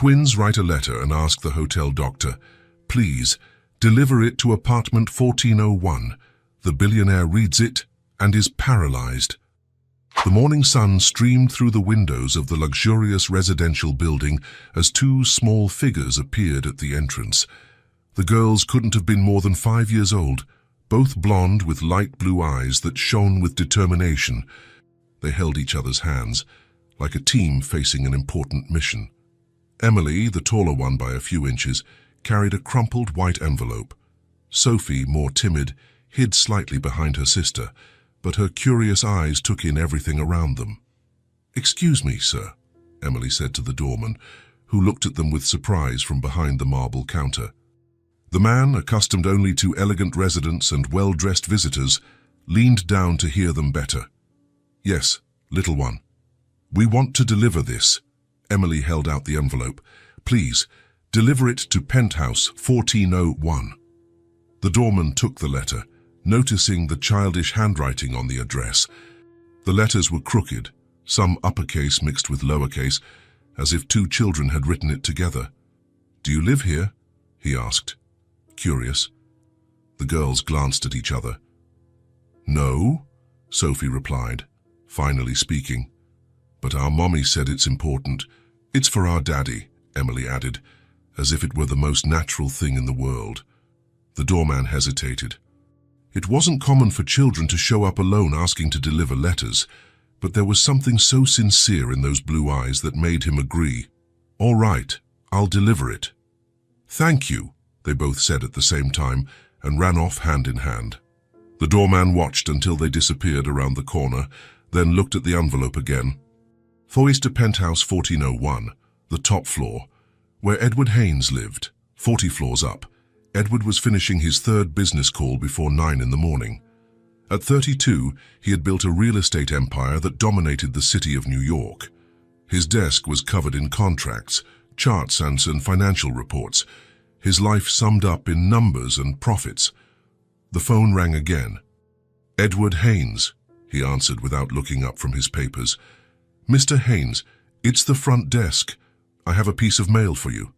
twins write a letter and ask the hotel doctor, "Please, deliver it to apartment 1401. The billionaire reads it and is paralyzed." The morning sun streamed through the windows of the luxurious residential building as two small figures appeared at the entrance. The girls couldn't have been more than 5 years old, both blonde with light blue eyes that shone with determination. They held each other's hands, like a team facing an important mission. Emily, the taller one by a few inches, carried a crumpled white envelope. Sophie, more timid, hid slightly behind her sister, but her curious eyes took in everything around them. "Excuse me, sir," Emily said to the doorman, who looked at them with surprise from behind the marble counter. The man, accustomed only to elegant residents and well-dressed visitors, leaned down to hear them better. "Yes, little one. We want to deliver this." Emily held out the envelope. "Please, deliver it to Penthouse 1401. The doorman took the letter, noticing the childish handwriting on the address. The letters were crooked, some uppercase mixed with lowercase, as if two children had written it together. "Do you live here?" he asked, curious. The girls glanced at each other. "No," Sophie replied, finally speaking. "But our mommy said it's important. It's for our daddy," Emily added, as if it were the most natural thing in the world. The doorman hesitated. It wasn't common for children to show up alone asking to deliver letters, but there was something so sincere in those blue eyes that made him agree. "All right, I'll deliver it." "Thank you," they both said at the same time, and ran off hand in hand. The doorman watched until they disappeared around the corner, then looked at the envelope again. "Foyers to Penthouse 1401, the top floor, where Edward Haynes lived, 40 floors up." Edward was finishing his third business call before 9 in the morning. At 32, he had built a real estate empire that dominated the city of New York. His desk was covered in contracts, charts, and financial reports, his life summed up in numbers and profits. The phone rang again. "Edward Haynes," he answered without looking up from his papers. "Mr. Haynes, it's the front desk. I have a piece of mail for you."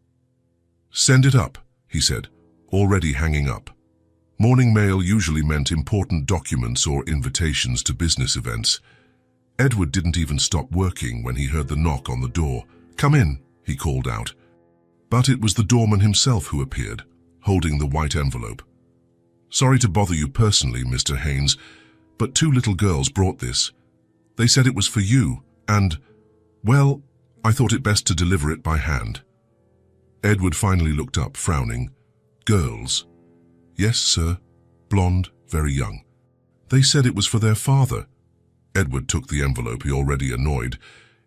"Send it up," he said, already hanging up. Morning mail usually meant important documents or invitations to business events. Edward didn't even stop working when he heard the knock on the door. "Come in," he called out. But it was the doorman himself who appeared, holding the white envelope. "Sorry to bother you personally, Mr. Haynes, but two little girls brought this. They said it was for you, and, well, I thought it best to deliver it by hand." Edward finally looked up, frowning. "Girls?" "Yes, sir. Blonde, very young. They said it was for their father." Edward took the envelope, he already annoyed.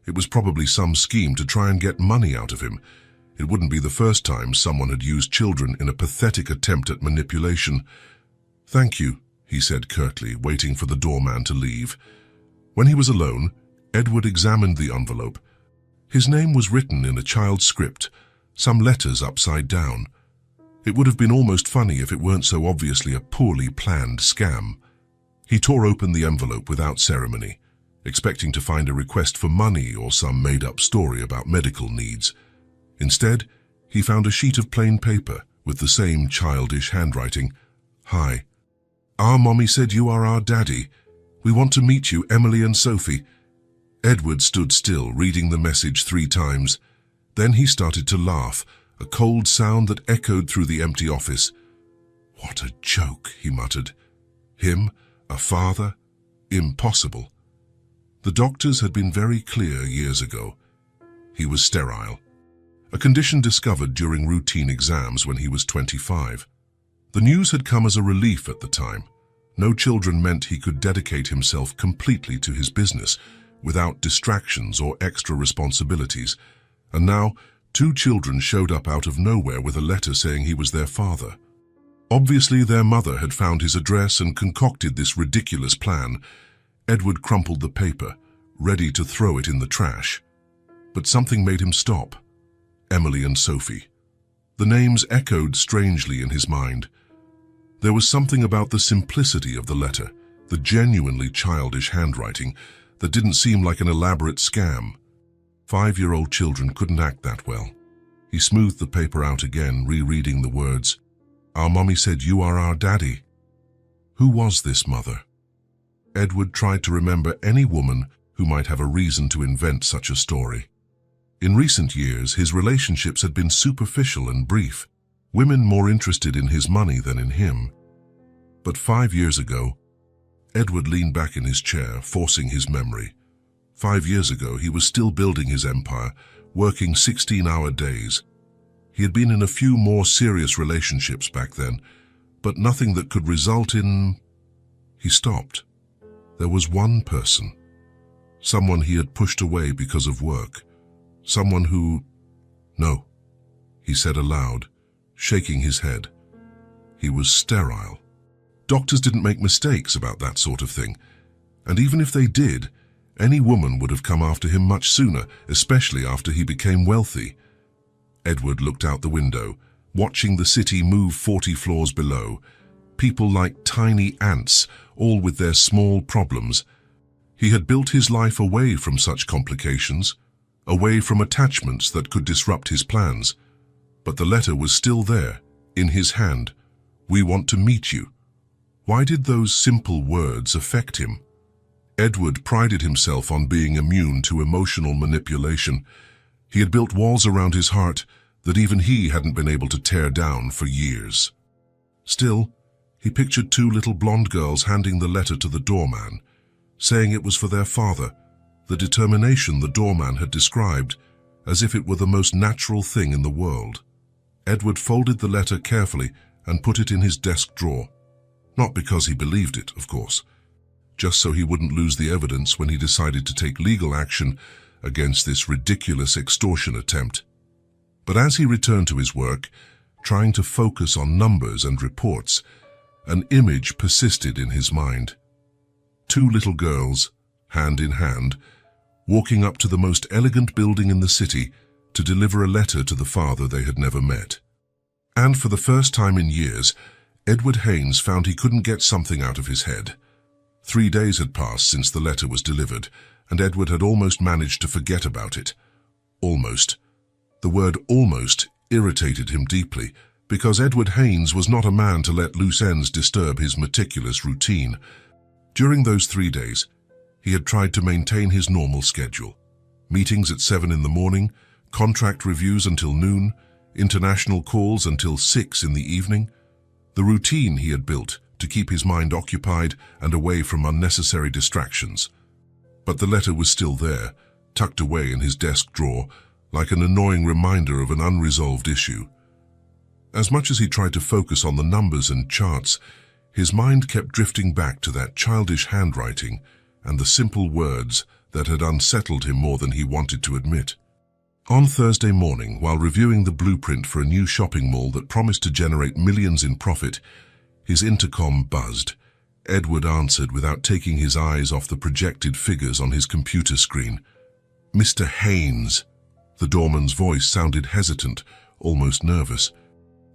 It was probably some scheme to try and get money out of him. It wouldn't be the first time someone had used children in a pathetic attempt at manipulation. "Thank you," he said curtly, waiting for the doorman to leave. When he was alone, Edward examined the envelope. His name was written in a child's script, some letters upside down. It would have been almost funny if it weren't so obviously a poorly planned scam. He tore open the envelope without ceremony, expecting to find a request for money or some made-up story about medical needs. Instead, he found a sheet of plain paper with the same childish handwriting. "Hi. Our mommy said you are our daddy. We want to meet you, Emily and Sophie." Edward stood still, reading the message 3 times. Then he started to laugh, a cold sound that echoed through the empty office. "What a joke," he muttered. Him, a father? Impossible. The doctors had been very clear years ago. He was sterile, a condition discovered during routine exams when he was 25. The news had come as a relief at the time. No children meant he could dedicate himself completely to his business, without distractions or extra responsibilities. And now, 2 children showed up out of nowhere with a letter saying he was their father. Obviously, their mother had found his address and concocted this ridiculous plan. Edward crumpled the paper, ready to throw it in the trash. But something made him stop. Emily and Sophie. The names echoed strangely in his mind. There was something about the simplicity of the letter, the genuinely childish handwriting, that didn't seem like an elaborate scam. 5-year-old children couldn't act that well. He smoothed the paper out again, rereading the words. Our mommy said you are our daddy. Who was this mother? Edward tried to remember any woman who might have a reason to invent such a story. In recent years, his relationships had been superficial and brief, women more interested in his money than in him. But 5 years ago, Edward leaned back in his chair, forcing his memory. 5 years ago, he was still building his empire, working 16-hour days. He had been in a few more serious relationships back then, but nothing that could result in... He stopped. There was one person. Someone he had pushed away because of work. Someone who... No, he said aloud, shaking his head. He was sterile. Doctors didn't make mistakes about that sort of thing. And even if they did, any woman would have come after him much sooner, especially after he became wealthy. Edward looked out the window, watching the city move 40 floors below. People like tiny ants, all with their small problems. He had built his life away from such complications, away from attachments that could disrupt his plans. But the letter was still there, in his hand. We want to meet you. Why did those simple words affect him? Edward prided himself on being immune to emotional manipulation. He had built walls around his heart that even he hadn't been able to tear down for years. Still, he pictured 2 little blonde girls handing the letter to the doorman, saying it was for their father, the determination the doorman had described, as if it were the most natural thing in the world. Edward folded the letter carefully and put it in his desk drawer. Not because he believed it, of course, just so he wouldn't lose the evidence when he decided to take legal action against this ridiculous extortion attempt. But as he returned to his work, trying to focus on numbers and reports, an image persisted in his mind. 2 little girls, hand in hand, walking up to the most elegant building in the city to deliver a letter to the father they had never met. And for the first time in years, Edward Haynes found he couldn't get something out of his head. 3 days had passed since the letter was delivered, and Edward had almost managed to forget about it. Almost. The word almost irritated him deeply, because Edward Haynes was not a man to let loose ends disturb his meticulous routine. During those 3 days, he had tried to maintain his normal schedule. Meetings at 7 in the morning, contract reviews until noon, international calls until 6 in the evening. The routine he had built to keep his mind occupied and away from unnecessary distractions. But the letter was still there, tucked away in his desk drawer, like an annoying reminder of an unresolved issue. As much as he tried to focus on the numbers and charts, his mind kept drifting back to that childish handwriting and the simple words that had unsettled him more than he wanted to admit. On Thursday morning, while reviewing the blueprint for a new shopping mall that promised to generate millions in profit, his intercom buzzed. Edward answered without taking his eyes off the projected figures on his computer screen. Mr. Haynes. The doorman's voice sounded hesitant, almost nervous.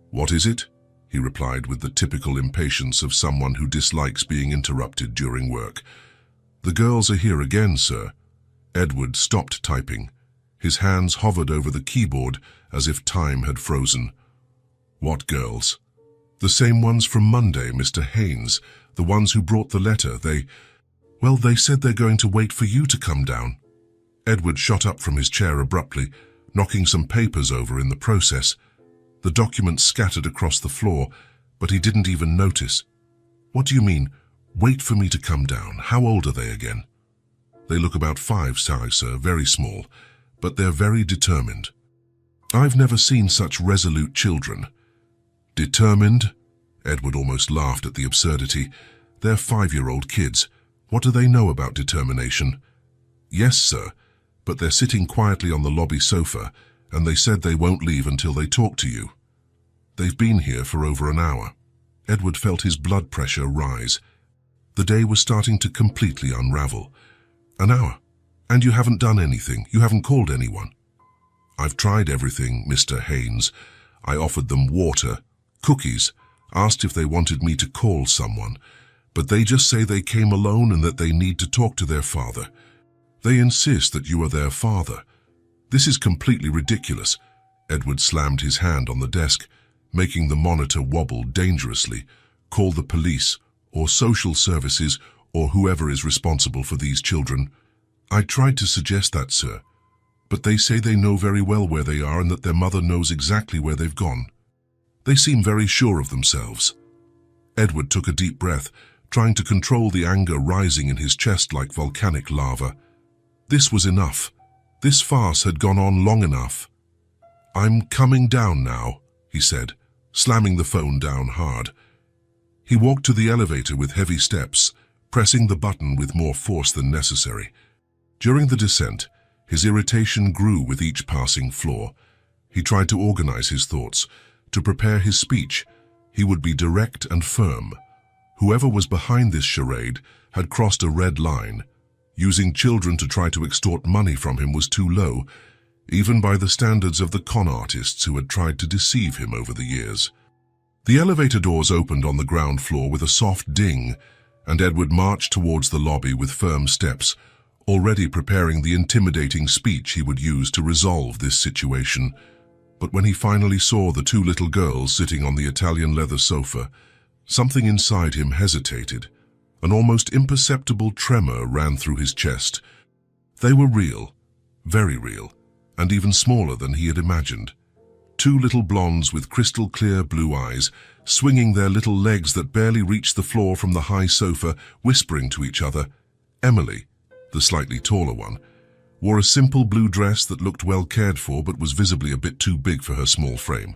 What is it? He replied with the typical impatience of someone who dislikes being interrupted during work. The girls are here again, sir. Edward stopped typing. His hands hovered over the keyboard as if time had frozen. What girls? The same ones from Monday, Mr. Haynes. The ones who brought the letter. They said they're going to wait for you to come down. Edward shot up from his chair abruptly, knocking some papers over in the process. The documents scattered across the floor, but he didn't even notice. What do you mean, wait for me to come down? How old are they again? They look about 5, sir, very small, but they're very determined. I've never seen such resolute children. Determined? Edward almost laughed at the absurdity. They're 5-year-old kids. What do they know about determination? Yes, sir, but they're sitting quietly on the lobby sofa, and they said they won't leave until they talk to you. They've been here for over an hour. Edward felt his blood pressure rise. The day was starting to completely unravel. An hour? And you haven't done anything? You haven't called anyone? I've tried everything, Mr. Haynes. I offered them water, cookies, asked if they wanted me to call someone, but they just say they came alone and that they need to talk to their father. They insist that you are their father. This is completely ridiculous. Edward slammed his hand on the desk, making the monitor wobble dangerously. "Call the police, or social services, or whoever is responsible for these children." "I tried to suggest that, sir. But they say they know very well where they are and that their mother knows exactly where they've gone. They seem very sure of themselves." Edward took a deep breath, trying to control the anger rising in his chest like volcanic lava. This was enough. This farce had gone on long enough. "I'm coming down now," he said, slamming the phone down hard. He walked to the elevator with heavy steps, pressing the button with more force than necessary. During the descent, his irritation grew with each passing floor. He tried to organize his thoughts. To prepare his speech, he would be direct and firm. Whoever was behind this charade had crossed a red line. Using children to try to extort money from him was too low, even by the standards of the con artists who had tried to deceive him over the years. The elevator doors opened on the ground floor with a soft ding, and Edward marched towards the lobby with firm steps, already preparing the intimidating speech he would use to resolve this situation. But when he finally saw the two little girls sitting on the Italian leather sofa, something inside him hesitated. An almost imperceptible tremor ran through his chest. They were real, very real, and even smaller than he had imagined. Two little blondes with crystal-clear blue eyes, swinging their little legs that barely reached the floor from the high sofa, whispering to each other. Emily, the slightly taller one, wore a simple blue dress that looked well cared for but was visibly a bit too big for her small frame.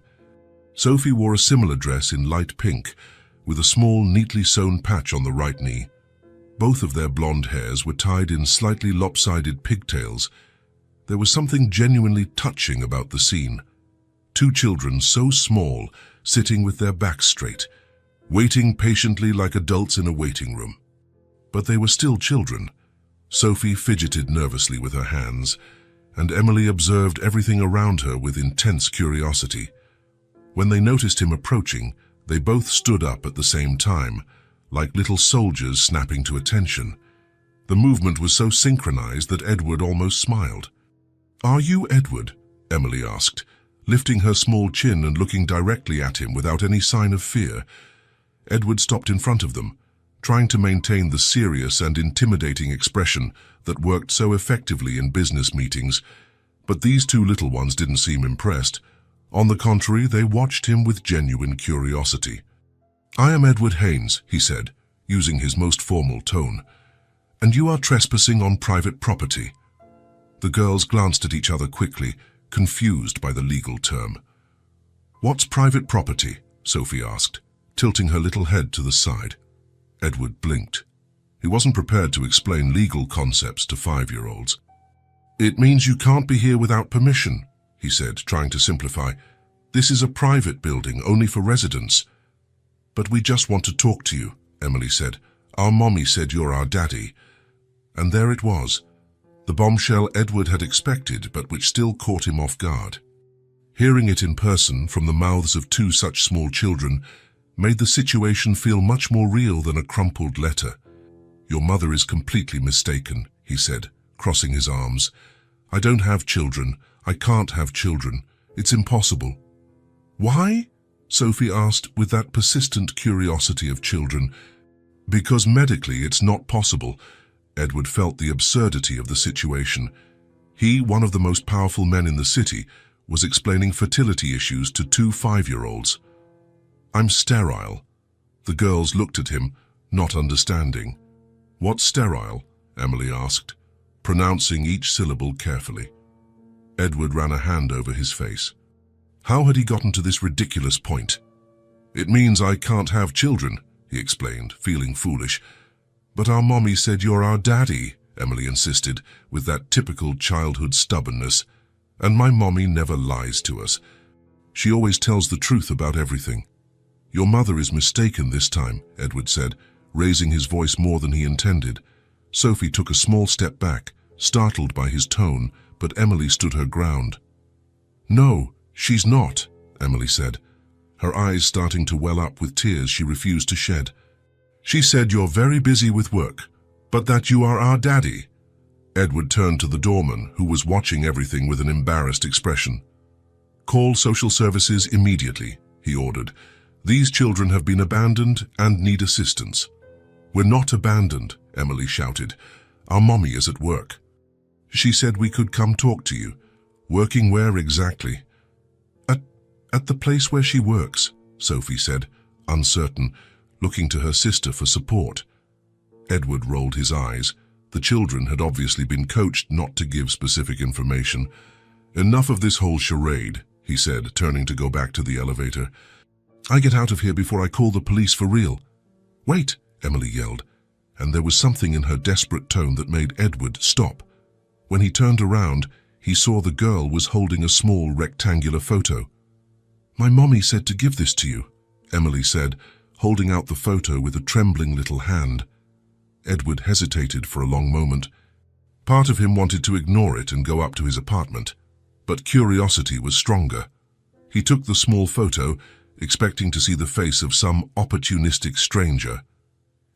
Sophie wore a similar dress in light pink, with a small, neatly sewn patch on the right knee. Both of their blonde hairs were tied in slightly lopsided pigtails. There was something genuinely touching about the scene. Two children so small, sitting with their backs straight, waiting patiently like adults in a waiting room. But they were still children. Sophie fidgeted nervously with her hands, and Emily observed everything around her with intense curiosity. When they noticed him approaching, they both stood up at the same time, like little soldiers snapping to attention. The movement was so synchronized that Edward almost smiled. "Are you Edward?" Emily asked, lifting her small chin and looking directly at him without any sign of fear. Edward stopped in front of them, trying to maintain the serious and intimidating expression that worked so effectively in business meetings. But these two little ones didn't seem impressed. On the contrary, they watched him with genuine curiosity. "I am Edward Haynes," he said, using his most formal tone, "and you are trespassing on private property." The girls glanced at each other quickly, confused by the legal term. "What's private property?" Sophie asked, tilting her little head to the side. Edward blinked. He wasn't prepared to explain legal concepts to 5-year-olds. "It means you can't be here without permission," he said, trying to simplify. "This is a private building, only for residents." "But we just want to talk to you," Emily said. "Our mommy said you're our daddy." And there it was, the bombshell Edward had expected, but which still caught him off guard. Hearing it in person from the mouths of two such small children made the situation feel much more real than a crumpled letter. "Your mother is completely mistaken," he said, crossing his arms. "I don't have children. I can't have children. It's impossible." "Why?" Sophie asked with that persistent curiosity of children. "Because medically it's not possible." Edward felt the absurdity of the situation. He, one of the most powerful men in the city, was explaining fertility issues to two 5-year-olds. "I'm sterile." The girls looked at him, not understanding. "What's sterile?" Emily asked, pronouncing each syllable carefully. Edward ran a hand over his face. How had he gotten to this ridiculous point? "It means I can't have children," he explained, feeling foolish. "But our mommy said you're our daddy," Emily insisted, with that typical childhood stubbornness. "And my mommy never lies to us. She always tells the truth about everything." "Your mother is mistaken this time," Edward said, raising his voice more than he intended. Sophie took a small step back, startled by his tone, but Emily stood her ground. "No, she's not," Emily said, her eyes starting to well up with tears she refused to shed. "She said you're very busy with work, but that you are our daddy." Edward turned to the doorman, who was watching everything with an embarrassed expression. "Call social services immediately," he ordered. "These children have been abandoned and need assistance." "We're not abandoned," Emily shouted. "Our mommy is at work. She said we could come talk to you." "Working where exactly?" At the place where she works," Sophie said, uncertain, looking to her sister for support. Edward rolled his eyes. The children had obviously been coached not to give specific information. "Enough of this whole charade," he said, turning to go back to the elevator. "I get out of here before I call the police for real." "Wait," Emily yelled, and there was something in her desperate tone that made Edward stop. When he turned around, he saw the girl was holding a small rectangular photo. "My mommy said to give this to you," Emily said, holding out the photo with a trembling little hand. Edward hesitated for a long moment. Part of him wanted to ignore it and go up to his apartment, but curiosity was stronger. He took the small photo, expecting to see the face of some opportunistic stranger.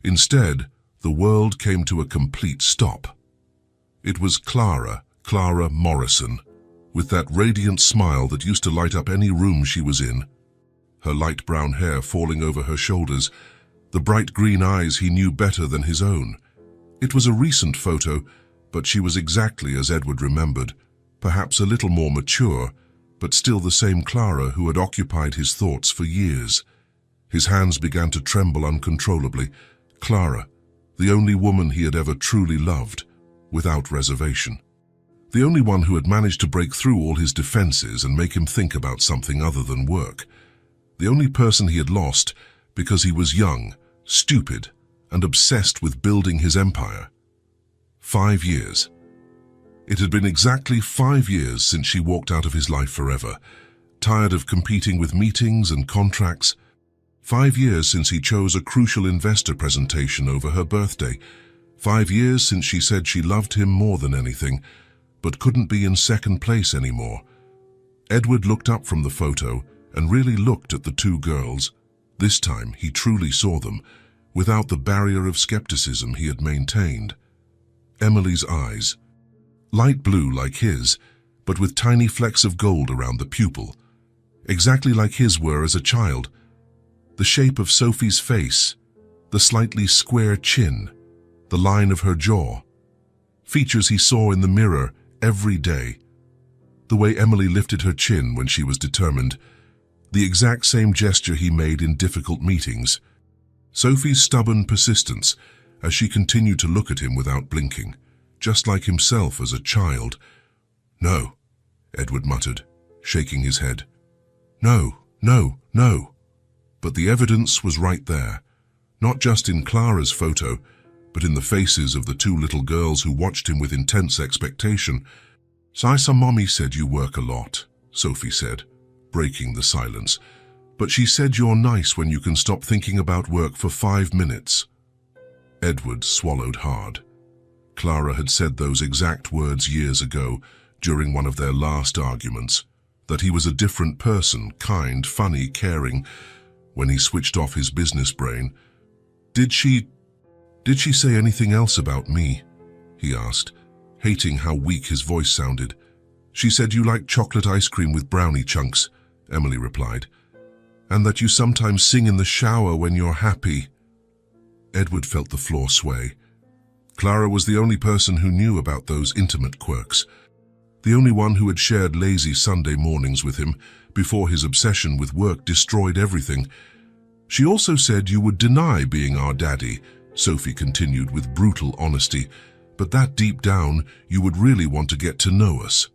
Instead, the world came to a complete stop. It was Clara Morrison, with that radiant smile that used to light up any room she was in. Her light brown hair falling over her shoulders, the bright green eyes he knew better than his own. It was a recent photo, but she was exactly as Edward remembered, perhaps a little more mature, but still the same Clara who had occupied his thoughts for years. His hands began to tremble uncontrollably. Clara, the only woman he had ever truly loved, without reservation. The only one who had managed to break through all his defenses and make him think about something other than work. The only person he had lost because he was young, stupid, and obsessed with building his empire. 5 years. It had been exactly 5 years since she walked out of his life forever, tired of competing with meetings and contracts. 5 years since he chose a crucial investor presentation over her birthday. 5 years since she said she loved him more than anything, but couldn't be in second place anymore. Edward looked up from the photo and really looked at the two girls. This time he truly saw them, without the barrier of skepticism he had maintained. Emily's eyes, light blue like his, but with tiny flecks of gold around the pupil, exactly like his were as a child. The shape of Sophie's face, the slightly square chin, the line of her jaw, features he saw in the mirror every day. The way Emily lifted her chin when she was determined, the exact same gesture he made in difficult meetings. Sophie's stubborn persistence as she continued to look at him without blinking, just like himself as a child. "No," Edward muttered, shaking his head. "No, no, no." But the evidence was right there, not just in Clara's photo, but in the faces of the two little girls who watched him with intense expectation. "Sisa mommy said you work a lot," Sophie said, breaking the silence. "But she said you're nice when you can stop thinking about work for 5 minutes." Edward swallowed hard. Clara had said those exact words years ago, during one of their last arguments, that he was a different person, kind, funny, caring, when he switched off his business brain. Did she say anything else about me?" he asked, hating how weak his voice sounded. "She said you like chocolate ice cream with brownie chunks," Emily replied, "and that you sometimes sing in the shower when you're happy." Edward felt the floor sway. Clara was the only person who knew about those intimate quirks, the only one who had shared lazy Sunday mornings with him before his obsession with work destroyed everything. "She also said you would deny being our daddy," Sophie continued with brutal honesty, "but that deep down you would really want to get to know us."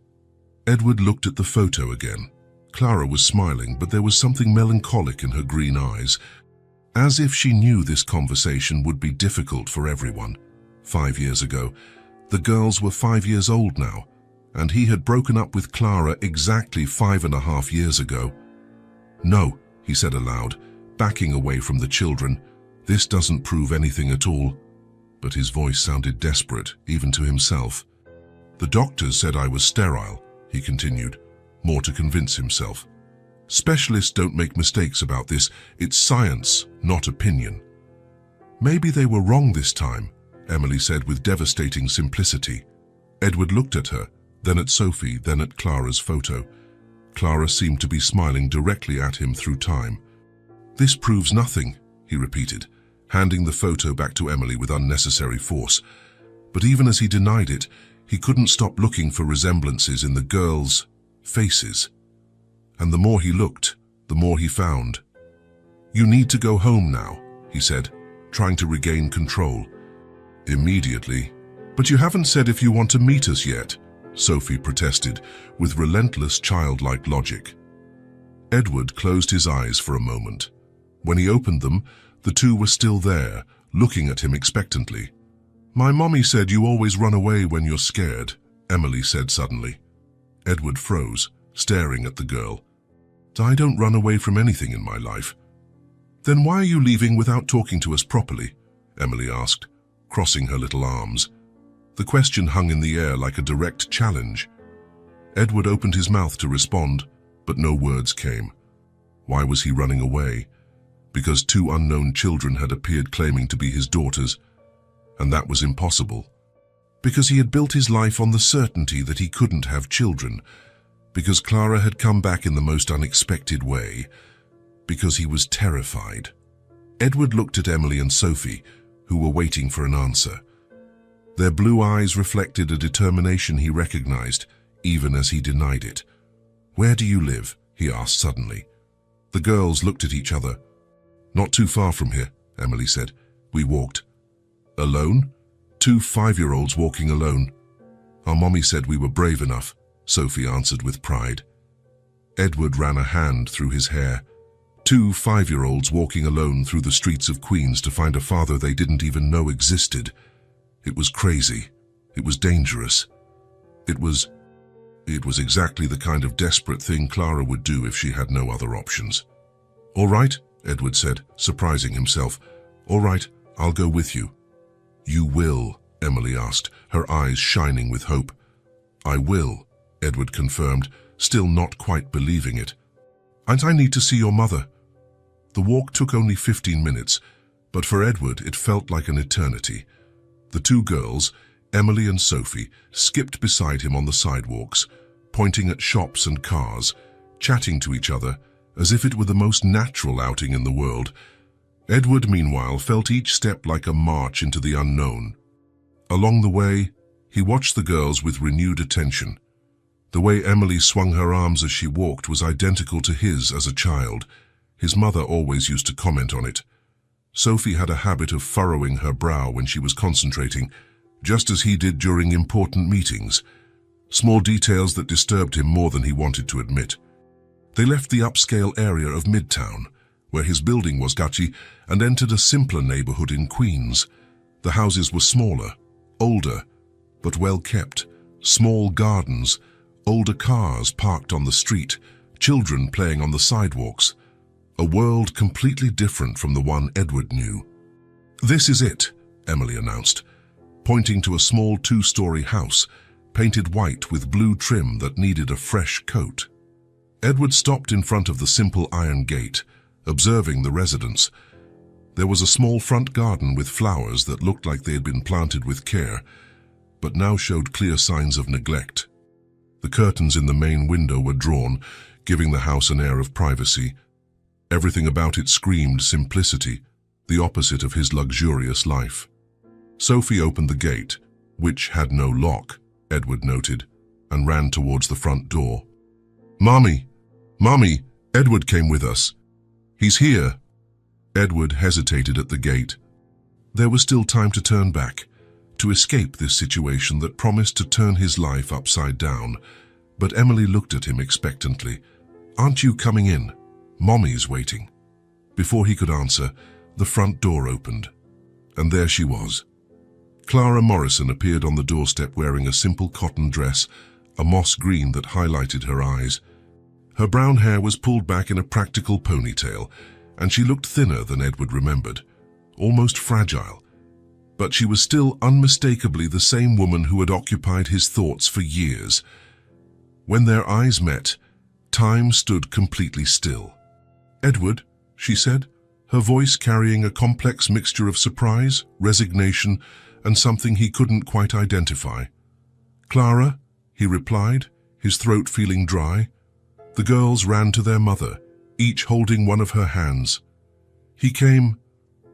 Edward looked at the photo again. Clara was smiling, but there was something melancholic in her green eyes, as if she knew this conversation would be difficult for everyone. 5 years ago, the girls were 5 years old now, and he had broken up with Clara exactly 5.5 years ago. "No," he said aloud, backing away from the children. "This doesn't prove anything at all." But his voice sounded desperate, even to himself. "The doctors said I was sterile," he continued, more to convince himself. "Specialists don't make mistakes about this. It's science, not opinion." "Maybe they were wrong this time," Emily said with devastating simplicity. Edward looked at her, then at Sophie, then at Clara's photo. Clara seemed to be smiling directly at him through time. "This proves nothing," he repeated, handing the photo back to Emily with unnecessary force. But even as he denied it, he couldn't stop looking for resemblances in the girls' faces. And the more he looked, the more he found. "You need to go home now," he said, trying to regain control. "Immediately. But you haven't said if you want to meet us yet," Sophie protested, with relentless childlike logic. Edward closed his eyes for a moment. When he opened them, the two were still there, looking at him expectantly. "My mommy said you always run away when you're scared," Emily said suddenly. Edward froze, staring at the girl. "I don't run away from anything in my life." "Then why are you leaving without talking to us properly?" Emily asked, crossing her little arms. The question hung in the air like a direct challenge. Edward opened his mouth to respond, but no words came. Why was he running away? Because two unknown children had appeared claiming to be his daughters, and that was impossible. Because he had built his life on the certainty that he couldn't have children. Because Clara had come back in the most unexpected way. Because he was terrified. Edward looked at Emily and Sophie, who were waiting for an answer. Their blue eyes reflected a determination he recognized, even as he denied it. "Where do you live?" he asked suddenly. The girls looked at each other. "Not too far from here," Emily said. "We walked." "Alone?" "Two 5-year-olds walking alone." "Our mommy said we were brave enough," Sophie answered with pride. Edward ran a hand through his hair. Two 5-year-olds walking alone through the streets of Queens to find a father they didn't even know existed. It was crazy. It was dangerous. It was exactly the kind of desperate thing Clara would do if she had no other options. "All right," Edward said, surprising himself. "All right, I'll go with you." "You will?" Emily asked, her eyes shining with hope. "I will," Edward confirmed, still not quite believing it. "And I need to see your mother." The walk took only 15 minutes, but for Edward it felt like an eternity. The two girls, Emily and Sophie, skipped beside him on the sidewalks, pointing at shops and cars, chatting to each other as if it were the most natural outing in the world. Edward, meanwhile, felt each step like a march into the unknown. Along the way, he watched the girls with renewed attention. The way Emily swung her arms as she walked was identical to his as a child. His mother always used to comment on it. Sophie had a habit of furrowing her brow when she was concentrating, just as he did during important meetings. Small details that disturbed him more than he wanted to admit. They left the upscale area of Midtown, where his building was Gucci, and entered a simpler neighborhood in Queens. The houses were smaller, older, but well kept. Small gardens, older cars parked on the street, children playing on the sidewalks. A world completely different from the one Edward knew. "This is it," Emily announced, pointing to a small 2-story house, painted white with blue trim that needed a fresh coat. Edward stopped in front of the simple iron gate, observing the residence. There was a small front garden with flowers that looked like they had been planted with care, but now showed clear signs of neglect. The curtains in the main window were drawn, giving the house an air of privacy. Everything about it screamed simplicity, the opposite of his luxurious life. Sophie opened the gate, which had no lock, Edward noted, and ran towards the front door. "Mommy! Mommy! Edward came with us. He's here!" Edward hesitated at the gate. There was still time to turn back, to escape this situation that promised to turn his life upside down. But Emily looked at him expectantly. "Aren't you coming in? Mommy's waiting." Before he could answer, the front door opened, and there she was. Clara Morrison appeared on the doorstep wearing a simple cotton dress, a moss green that highlighted her eyes. Her brown hair was pulled back in a practical ponytail, and she looked thinner than Edward remembered, almost fragile. But she was still unmistakably the same woman who had occupied his thoughts for years. When their eyes met, time stood completely still. "Edward," she said, her voice carrying a complex mixture of surprise, resignation, and something he couldn't quite identify. "Clara," he replied, his throat feeling dry. The girls ran to their mother, each holding one of her hands. "He came,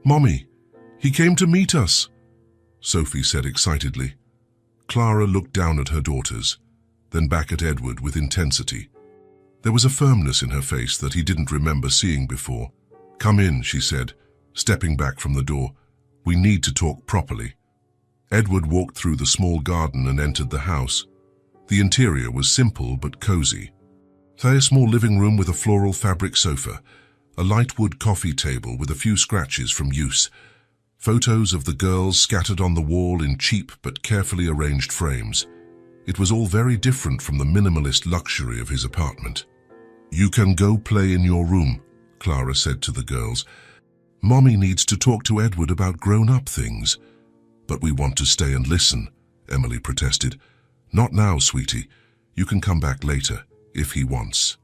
Mommy, he came to meet us," Sophie said excitedly. Clara looked down at her daughters, then back at Edward with intensity. There was a firmness in her face that he didn't remember seeing before. "Come in," she said, stepping back from the door. "We need to talk properly." Edward walked through the small garden and entered the house. The interior was simple but cozy. A small living room with a floral fabric sofa, a light wood coffee table with a few scratches from use, photos of the girls scattered on the wall in cheap but carefully arranged frames. It was all very different from the minimalist luxury of his apartment. "You can go play in your room," Clara said to the girls. "Mommy needs to talk to Edward about grown-up things." "But we want to stay and listen," Emily protested. "Not now, sweetie. You can come back later, if he wants.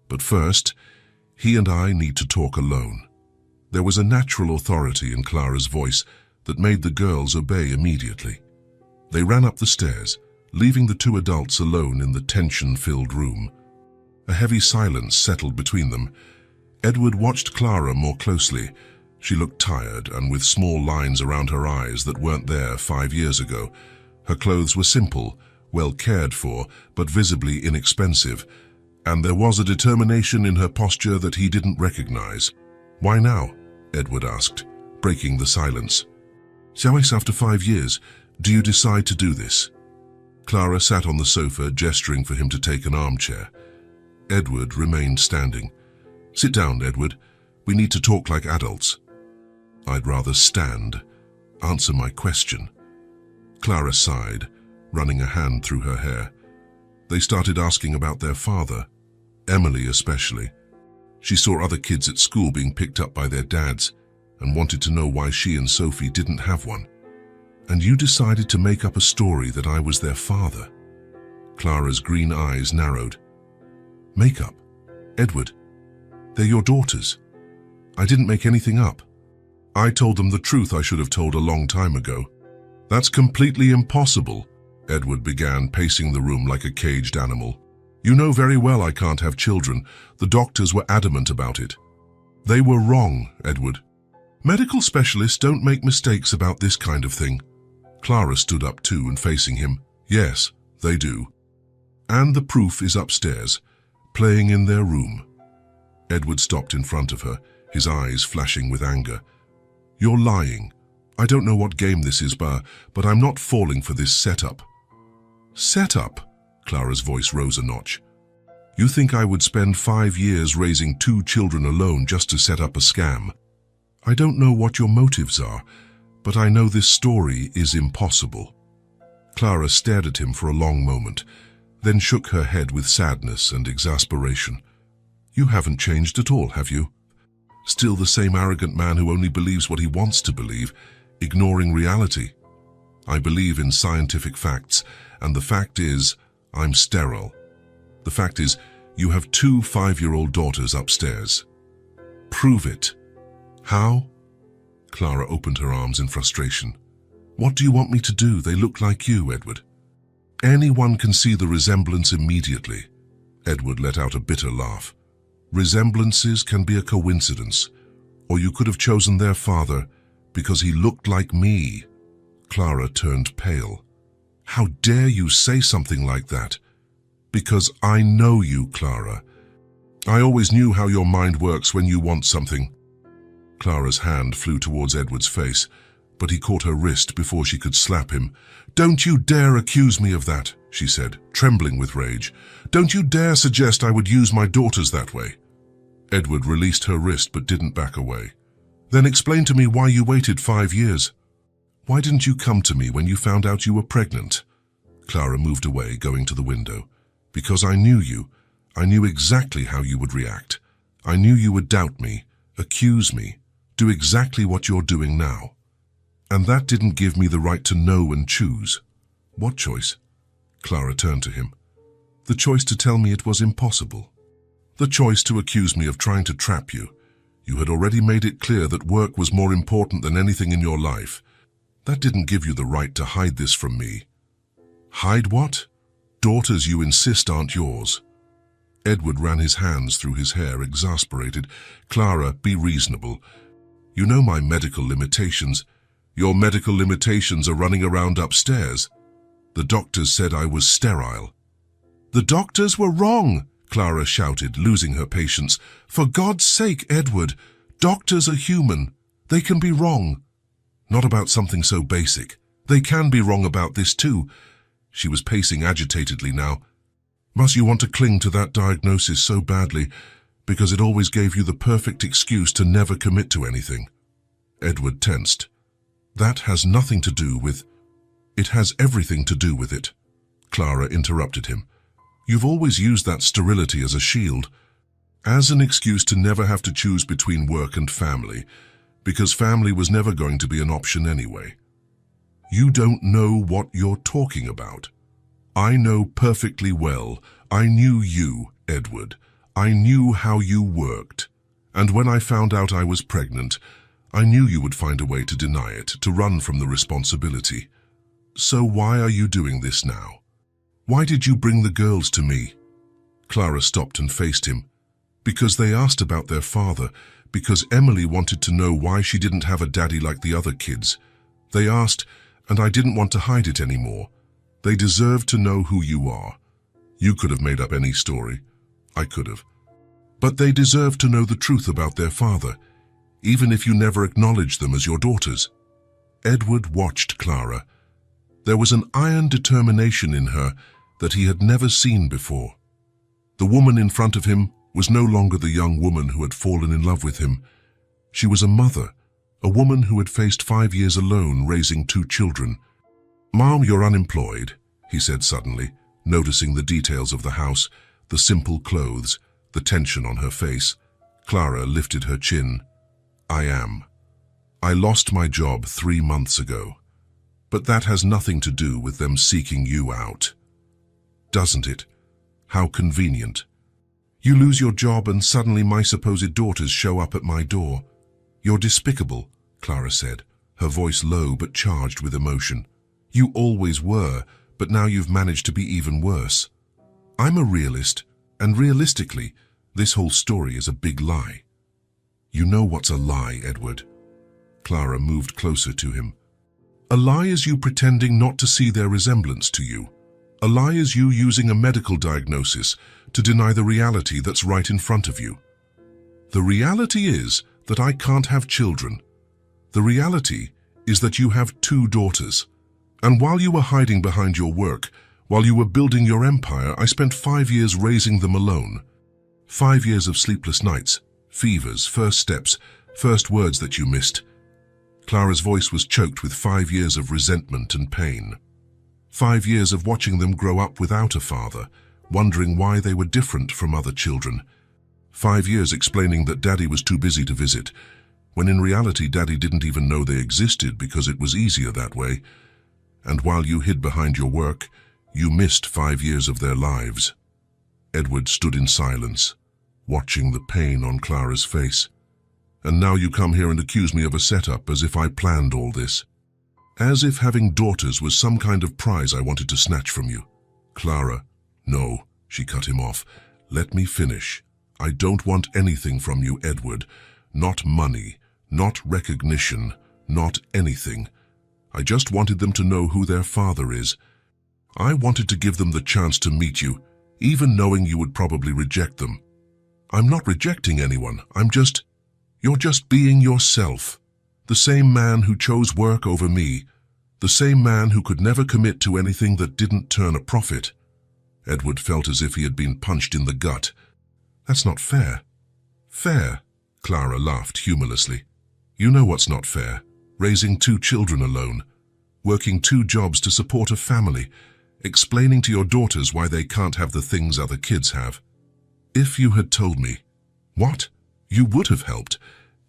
But first, he and I need to talk alone." There was a natural authority in Clara's voice that made the girls obey immediately. They ran up the stairs, leaving the two adults alone in the tension-filled room. A heavy silence settled between them. Edward watched Clara more closely. She looked tired and with small lines around her eyes that weren't there 5 years ago. Her clothes were simple, well cared for, but visibly inexpensive, and there was a determination in her posture that he didn't recognize. "Why now?" Edward asked, breaking the silence. "Joyce, after 5 years, do you decide to do this?" Clara sat on the sofa, gesturing for him to take an armchair. Edward remained standing. "Sit down, Edward. We need to talk like adults." "I'd rather stand. Answer my question." Clara sighed, running a hand through her hair. They started asking about their father, Emily especially. She saw other kids at school being picked up by their dads and wanted to know why she and Sophie didn't have one. "And you decided to make up a story that I was their father?" Clara's green eyes narrowed. "Make up? Edward, they're your daughters. I didn't make anything up. I told them the truth I should have told a long time ago." "That's completely impossible," Edward began, pacing the room like a caged animal. "You know very well I can't have children. The doctors were adamant about it." "They were wrong, Edward. Medical specialists don't make mistakes about this kind of thing." Clara stood up too and facing him. "Yes, they do. And the proof is upstairs, playing in their room." Edward stopped in front of her, his eyes flashing with anger. "You're lying. I don't know what game this is, but I'm not falling for this setup." "Setup?" Clara's voice rose a notch. "You think I would spend 5 years raising 2 children alone just to set up a scam? I don't know what your motives are, but I know this story is impossible." Clara stared at him for a long moment, then shook her head with sadness and exasperation. "You haven't changed at all, have you? Still the same arrogant man who only believes what he wants to believe, ignoring reality. I believe in scientific facts, and the fact is, I'm sterile. The fact is, you have 2 5-year-old daughters upstairs. Prove it." "How?" Clara opened her arms in frustration. "What do you want me to do? They look like you, Edward." "Anyone can see the resemblance immediately." Edward let out a bitter laugh. "Resemblances can be a coincidence, or you could have chosen their father because he looked like me." Clara turned pale. "How dare you say something like that?" "Because I know you, Clara. I always knew how your mind works when you want something." Clara's hand flew towards Edward's face, but he caught her wrist before she could slap him. "Don't you dare accuse me of that," she said, trembling with rage. "Don't you dare suggest I would use my daughters that way." Edward released her wrist but didn't back away. "Then explain to me why you waited 5 years. Why didn't you come to me when you found out you were pregnant?" Clara moved away, going to the window. "Because I knew you. I knew exactly how you would react. I knew you would doubt me, accuse me, do exactly what you're doing now. And that didn't give me the right to know and choose." "What choice?" Clara turned to him. "The choice to tell me it was impossible. The choice to accuse me of trying to trap you. You had already made it clear that work was more important than anything in your life. That didn't give you the right to hide this from me." "Hide what?" "Daughters you insist aren't yours." Edward ran his hands through his hair, exasperated. "Clara, be reasonable. You know my medical limitations. Your medical limitations are running around upstairs. The doctors said I was sterile." "The doctors were wrong," Clara shouted, losing her patience. "For God's sake, Edward, doctors are human. They can be wrong." "Not about something so basic. They can be wrong about this too." She was pacing agitatedly now. "Must you want to cling to that diagnosis so badly, because it always gave you the perfect excuse to never commit to anything?" Edward tensed. "That has nothing to do with—" "It has everything to do with it," Clara interrupted him. "You've always used that sterility as a shield, as an excuse to never have to choose between work and family, because family was never going to be an option anyway. You don't know what you're talking about. I know perfectly well. I knew you, Edward. I knew how you worked. And when I found out I was pregnant, I knew you would find a way to deny it, to run from the responsibility. So why are you doing this now? Why did you bring the girls to me?" Clara stopped and faced him. "Because they asked about their father, because Emily wanted to know why she didn't have a daddy like the other kids. They asked, and I didn't want to hide it anymore. They deserve to know who you are. You could have made up any story. I could have. But they deserve to know the truth about their father, even if you never acknowledged them as your daughters." Edward watched Clara. There was an iron determination in her that he had never seen before. The woman in front of him was no longer the young woman who had fallen in love with him. She was a mother, a woman who had faced 5 years alone raising 2 children. "Mom, you're unemployed," he said suddenly, noticing the details of the house, the simple clothes, the tension on her face. Clara lifted her chin. "I am. I lost my job 3 months ago. But that has nothing to do with them seeking you out. Doesn't it? How convenient. You lose your job and suddenly my supposed daughters show up at my door. You're despicable," Clara said, her voice low but charged with emotion. "You always were, but now you've managed to be even worse. I'm a realist, and realistically, this whole story is a big lie." "You know what's a lie, Edward?" Clara moved closer to him. "A lie is you pretending not to see their resemblance to you. A lie is you using a medical diagnosis to deny the reality that's right in front of you. The reality is that I can't have children. The reality is that you have 2 daughters. And while you were hiding behind your work, while you were building your empire, I spent 5 years raising them alone. 5 years of sleepless nights, fevers, first steps, first words that you missed." Clara's voice was choked with 5 years of resentment and pain. 5 years of watching them grow up without a father, wondering why they were different from other children. 5 years explaining that Daddy was too busy to visit, when in reality Daddy didn't even know they existed because it was easier that way. And while you hid behind your work, you missed 5 years of their lives. Edward stood in silence, watching the pain on Clara's face. "And now you come here and accuse me of a setup, as if I planned all this. As if having daughters was some kind of prize I wanted to snatch from you." "Clara, no," she cut him off. "Let me finish. I don't want anything from you, Edward. Not money, not recognition, not anything. I just wanted them to know who their father is. I wanted to give them the chance to meet you, even knowing you would probably reject them. I'm not rejecting anyone. You're just being yourself. The same man who chose work over me. The same man who could never commit to anything that didn't turn a profit." Edward felt as if he had been punched in the gut. "That's not fair." "Fair?" Clara laughed humorlessly. "You know what's not fair. Raising 2 children alone. Working 2 jobs to support a family. Explaining to your daughters why they can't have the things other kids have. If you had told me, what? You would have helped,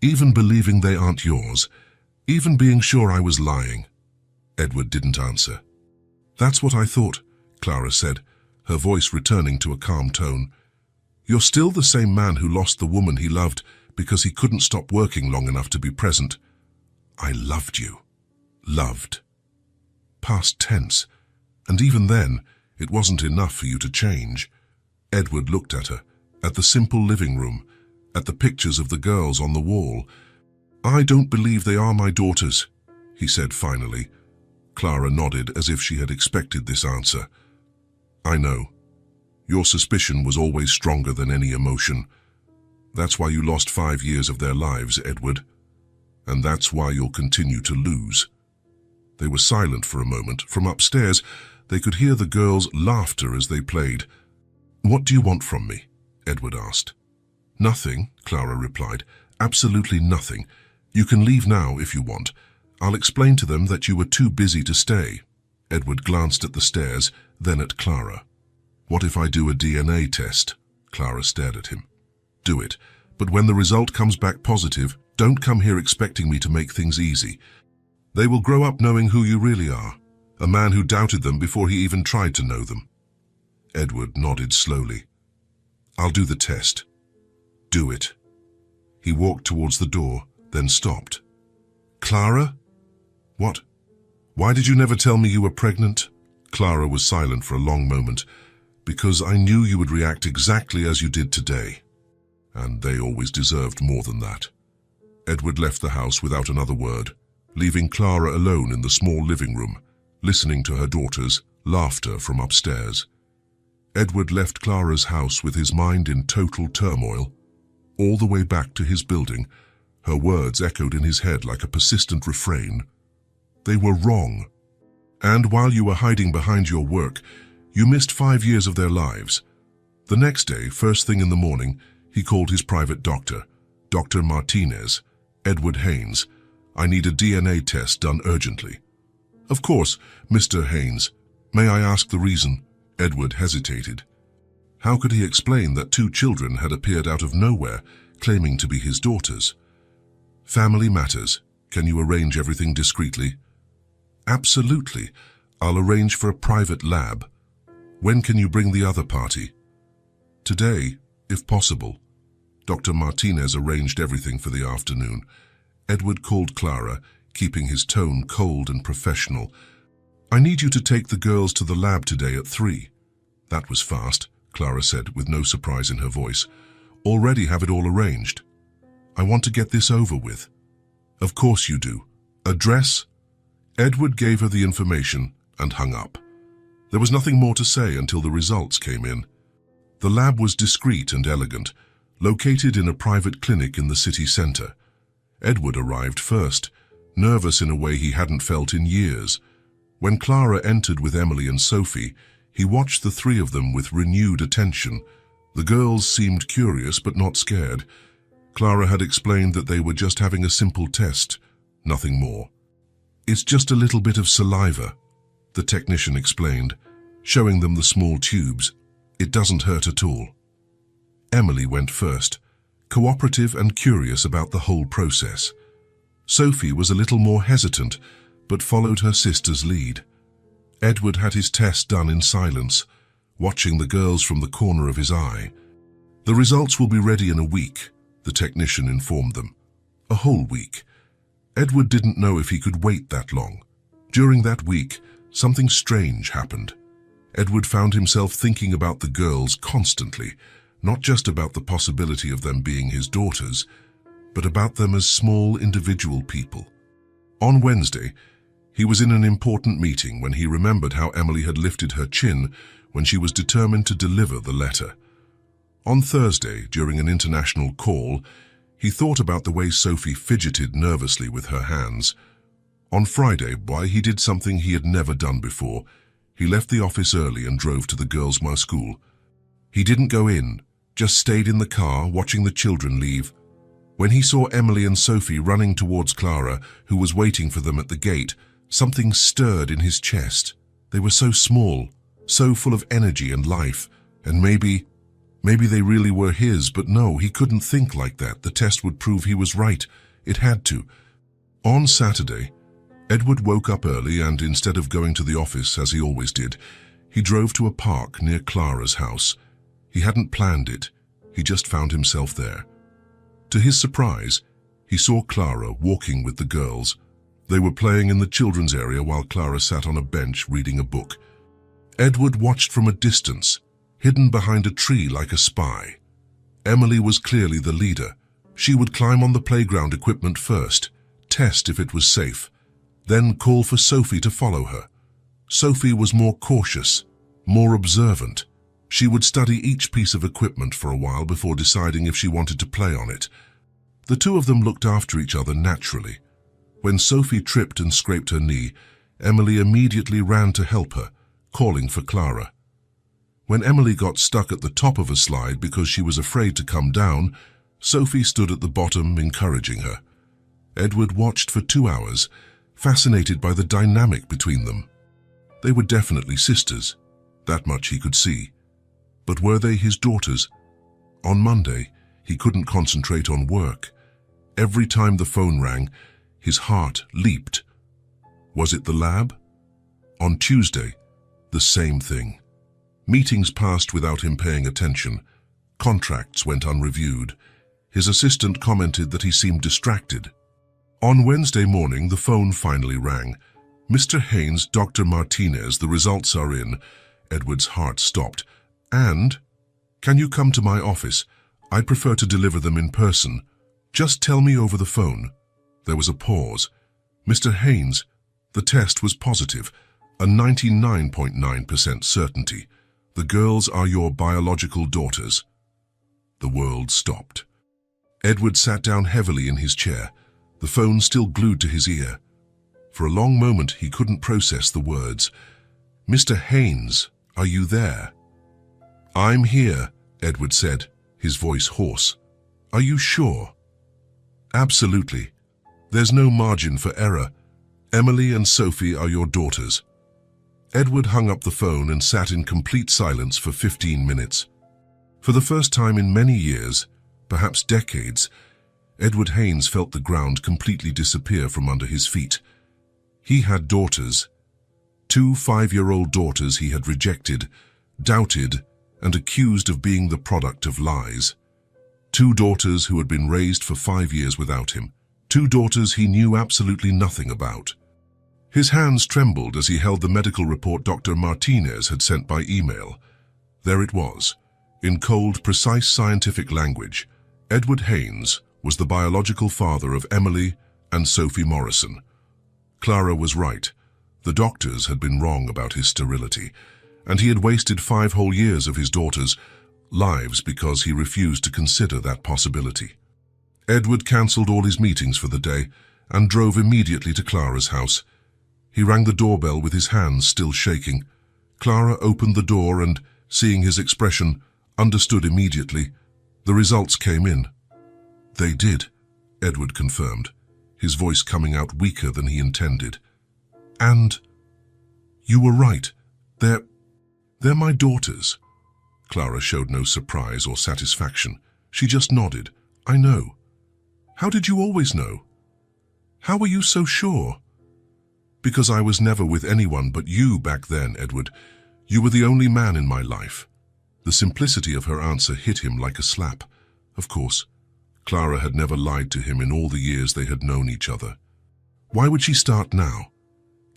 even believing they aren't yours, even being sure I was lying." Edward didn't answer. "That's what I thought," Clara said, her voice returning to a calm tone. "You're still the same man who lost the woman he loved because he couldn't stop working long enough to be present. I loved you. Loved. Past tense. And even then, it wasn't enough for you to change. Edward looked at her, at the simple living room, at the pictures of the girls on the wall. "I don't believe they are my daughters," he said finally. Clara nodded as if she had expected this answer. "I know. Your suspicion was always stronger than any emotion. That's why you lost 5 years of their lives, Edward. And that's why you'll continue to lose." They were silent for a moment. From upstairs, they could hear the girls' laughter as they played. "What do you want from me?" Edward asked. "Nothing," Clara replied. "Absolutely nothing. You can leave now if you want. I'll explain to them that you were too busy to stay." Edward glanced at the stairs, then at Clara. "What if I do a DNA test?" Clara stared at him. "Do it, but when the result comes back positive, don't come here expecting me to make things easy. They will grow up knowing who you really are, a man who doubted them before he even tried to know them." Edward nodded slowly. "I'll do the test." "Do it." He walked towards the door, then stopped. "Clara? What? Why did you never tell me you were pregnant?" Clara was silent for a long moment. "Because I knew you would react exactly as you did today. And they always deserved more than that." Edward left the house without another word, leaving Clara alone in the small living room, listening to her daughter's laughter from upstairs. Edward left Clara's house with his mind in total turmoil. All the way back to his building, her words echoed in his head like a persistent refrain. They were wrong. And while you were hiding behind your work, you missed 5 years of their lives. The next day, first thing in the morning, he called his private doctor, Dr. Martinez. "Edward Haynes, I need a DNA test done urgently." "Of course, Mr. Haynes. May I ask the reason?" Edward hesitated. How could he explain that 2 children had appeared out of nowhere, claiming to be his daughters? "Family matters. Can you arrange everything discreetly?" "Absolutely. I'll arrange for a private lab. When can you bring the other party?" "Today, if possible." Dr. Martinez arranged everything for the afternoon. Edward called Clara, keeping his tone cold and professional. "I need you to take the girls to the lab today at 3. "That was fast," Clara said, with no surprise in her voice. "Already have it all arranged." "I want to get this over with." "Of course you do. Address?" Edward gave her the information and hung up. There was nothing more to say until the results came in. The lab was discreet and elegant, located in a private clinic in the city center. Edward arrived first, nervous in a way he hadn't felt in years. When Clara entered with Emily and Sophie, he watched the 3 of them with renewed attention. The girls seemed curious but not scared. Clara had explained that they were just having a simple test, nothing more. "It's just a little bit of saliva," the technician explained, showing them the small tubes. "It doesn't hurt at all." Emily went first, cooperative and curious about the whole process. Sophie was a little more hesitant, but followed her sister's lead. Edward had his test done in silence, watching the girls from the corner of his eye. "The results will be ready in a week," the technician informed them. A whole week. Edward didn't know if he could wait that long. During that week, something strange happened. Edward found himself thinking about the girls constantly, not just about the possibility of them being his daughters, but about them as small individual people. On Wednesday, he was in an important meeting when he remembered how Emily had lifted her chin when she was determined to deliver the letter. On Thursday, during an international call, he thought about the way Sophie fidgeted nervously with her hands. On Friday, why he did something he had never done before. He left the office early and drove to the girls' school. He didn't go in, just stayed in the car watching the children leave. When he saw Emily and Sophie running towards Clara, who was waiting for them at the gate, something stirred in his chest. They were so small, so full of energy and life, and maybe they really were his, but no, he couldn't think like that. The test would prove he was right. It had to. On Saturday, Edward woke up early and instead of going to the office as he always did, he drove to a park near Clara's house. He hadn't planned it. He just found himself there. To his surprise, he saw Clara walking with the girls. They were playing in the children's area while Clara sat on a bench reading a book. Edward watched from a distance, hidden behind a tree like a spy. Emily was clearly the leader. She would climb on the playground equipment first, test if it was safe, then call for Sophie to follow her. Sophie was more cautious, more observant. She would study each piece of equipment for a while before deciding if she wanted to play on it. The two of them looked after each other naturally. When Sophie tripped and scraped her knee, Emily immediately ran to help her, calling for Clara. When Emily got stuck at the top of a slide because she was afraid to come down, Sophie stood at the bottom, encouraging her. Edward watched for 2 hours, fascinated by the dynamic between them. They were definitely sisters, that much he could see. But were they his daughters? On Monday, he couldn't concentrate on work. Every time the phone rang, his heart leaped. Was it the lab? On Tuesday, the same thing. Meetings passed without him paying attention. Contracts went unreviewed. His assistant commented that he seemed distracted. On Wednesday morning, the phone finally rang. "Mr. Haynes, Dr. Martinez, the results are in." Edward's heart stopped. "And? Can you come to my office? I'd prefer to deliver them in person. Just tell me over the phone." There was a pause. "Mr. Haynes, the test was positive, a 99.9% certainty. The girls are your biological daughters." The world stopped. Edward sat down heavily in his chair, the phone still glued to his ear. For a long moment he couldn't process the words. "Mr. Haynes, are you there?" "I'm here," Edward said, his voice hoarse. "Are you sure?" "Absolutely. There's no margin for error. Emily and Sophie are your daughters." Edward hung up the phone and sat in complete silence for 15 minutes. For the first time in many years, perhaps decades, Edward Haynes felt the ground completely disappear from under his feet. He had daughters. 2 5-year-old daughters he had rejected, doubted, and accused of being the product of lies. 2 daughters who had been raised for 5 years without him. 2 daughters he knew absolutely nothing about. His hands trembled as he held the medical report Dr. Martinez had sent by email. There it was, in cold, precise scientific language. Edward Haynes was the biological father of Emily and Sophie Morrison. Clara was right. The doctors had been wrong about his sterility, and he had wasted 5 whole years of his daughters' lives because he refused to consider that possibility. Edward cancelled all his meetings for the day and drove immediately to Clara's house. He rang the doorbell with his hands still shaking. Clara opened the door and, seeing his expression, understood immediately. The results came in. "They did," Edward confirmed, his voice coming out weaker than he intended. "And you were right. They're my daughters." Clara showed no surprise or satisfaction. She just nodded. "I know." "How did you always know?" "How were you so sure?" "Because I was never with anyone but you back then, Edward. You were the only man in my life." The simplicity of her answer hit him like a slap. Of course, Clara had never lied to him in all the years they had known each other. Why would she start now?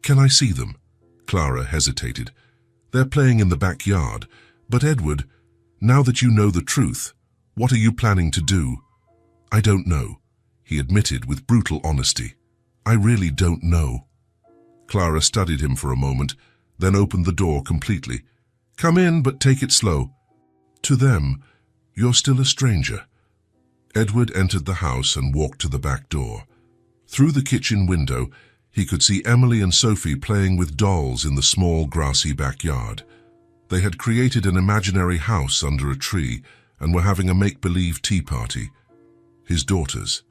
"Can I see them?" Clara hesitated. "They're playing in the backyard. But Edward, now that you know the truth, what are you planning to do?" "I don't know," he admitted with brutal honesty. "I really don't know." Clara studied him for a moment, then opened the door completely. "Come in, but take it slow. To them, you're still a stranger." Edward entered the house and walked to the back door. Through the kitchen window, he could see Emily and Sophie playing with dolls in the small grassy backyard. They had created an imaginary house under a tree and were having a make-believe tea party. His daughters.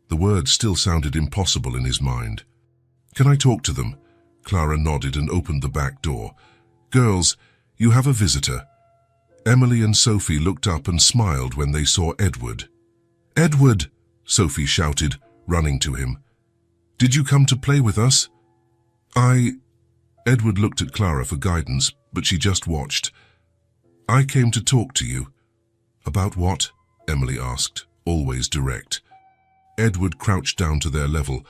The words still sounded impossible in his mind. "Can I talk to them?" Clara nodded and opened the back door. "Girls, you have a visitor." Emily and Sophie looked up and smiled when they saw Edward. "Edward!" Sophie shouted, running to him. "Did you come to play with us?" Edward looked at Clara for guidance, but she just watched. "I came to talk to you." "About what?" Emily asked, always direct. Edward crouched down to their level.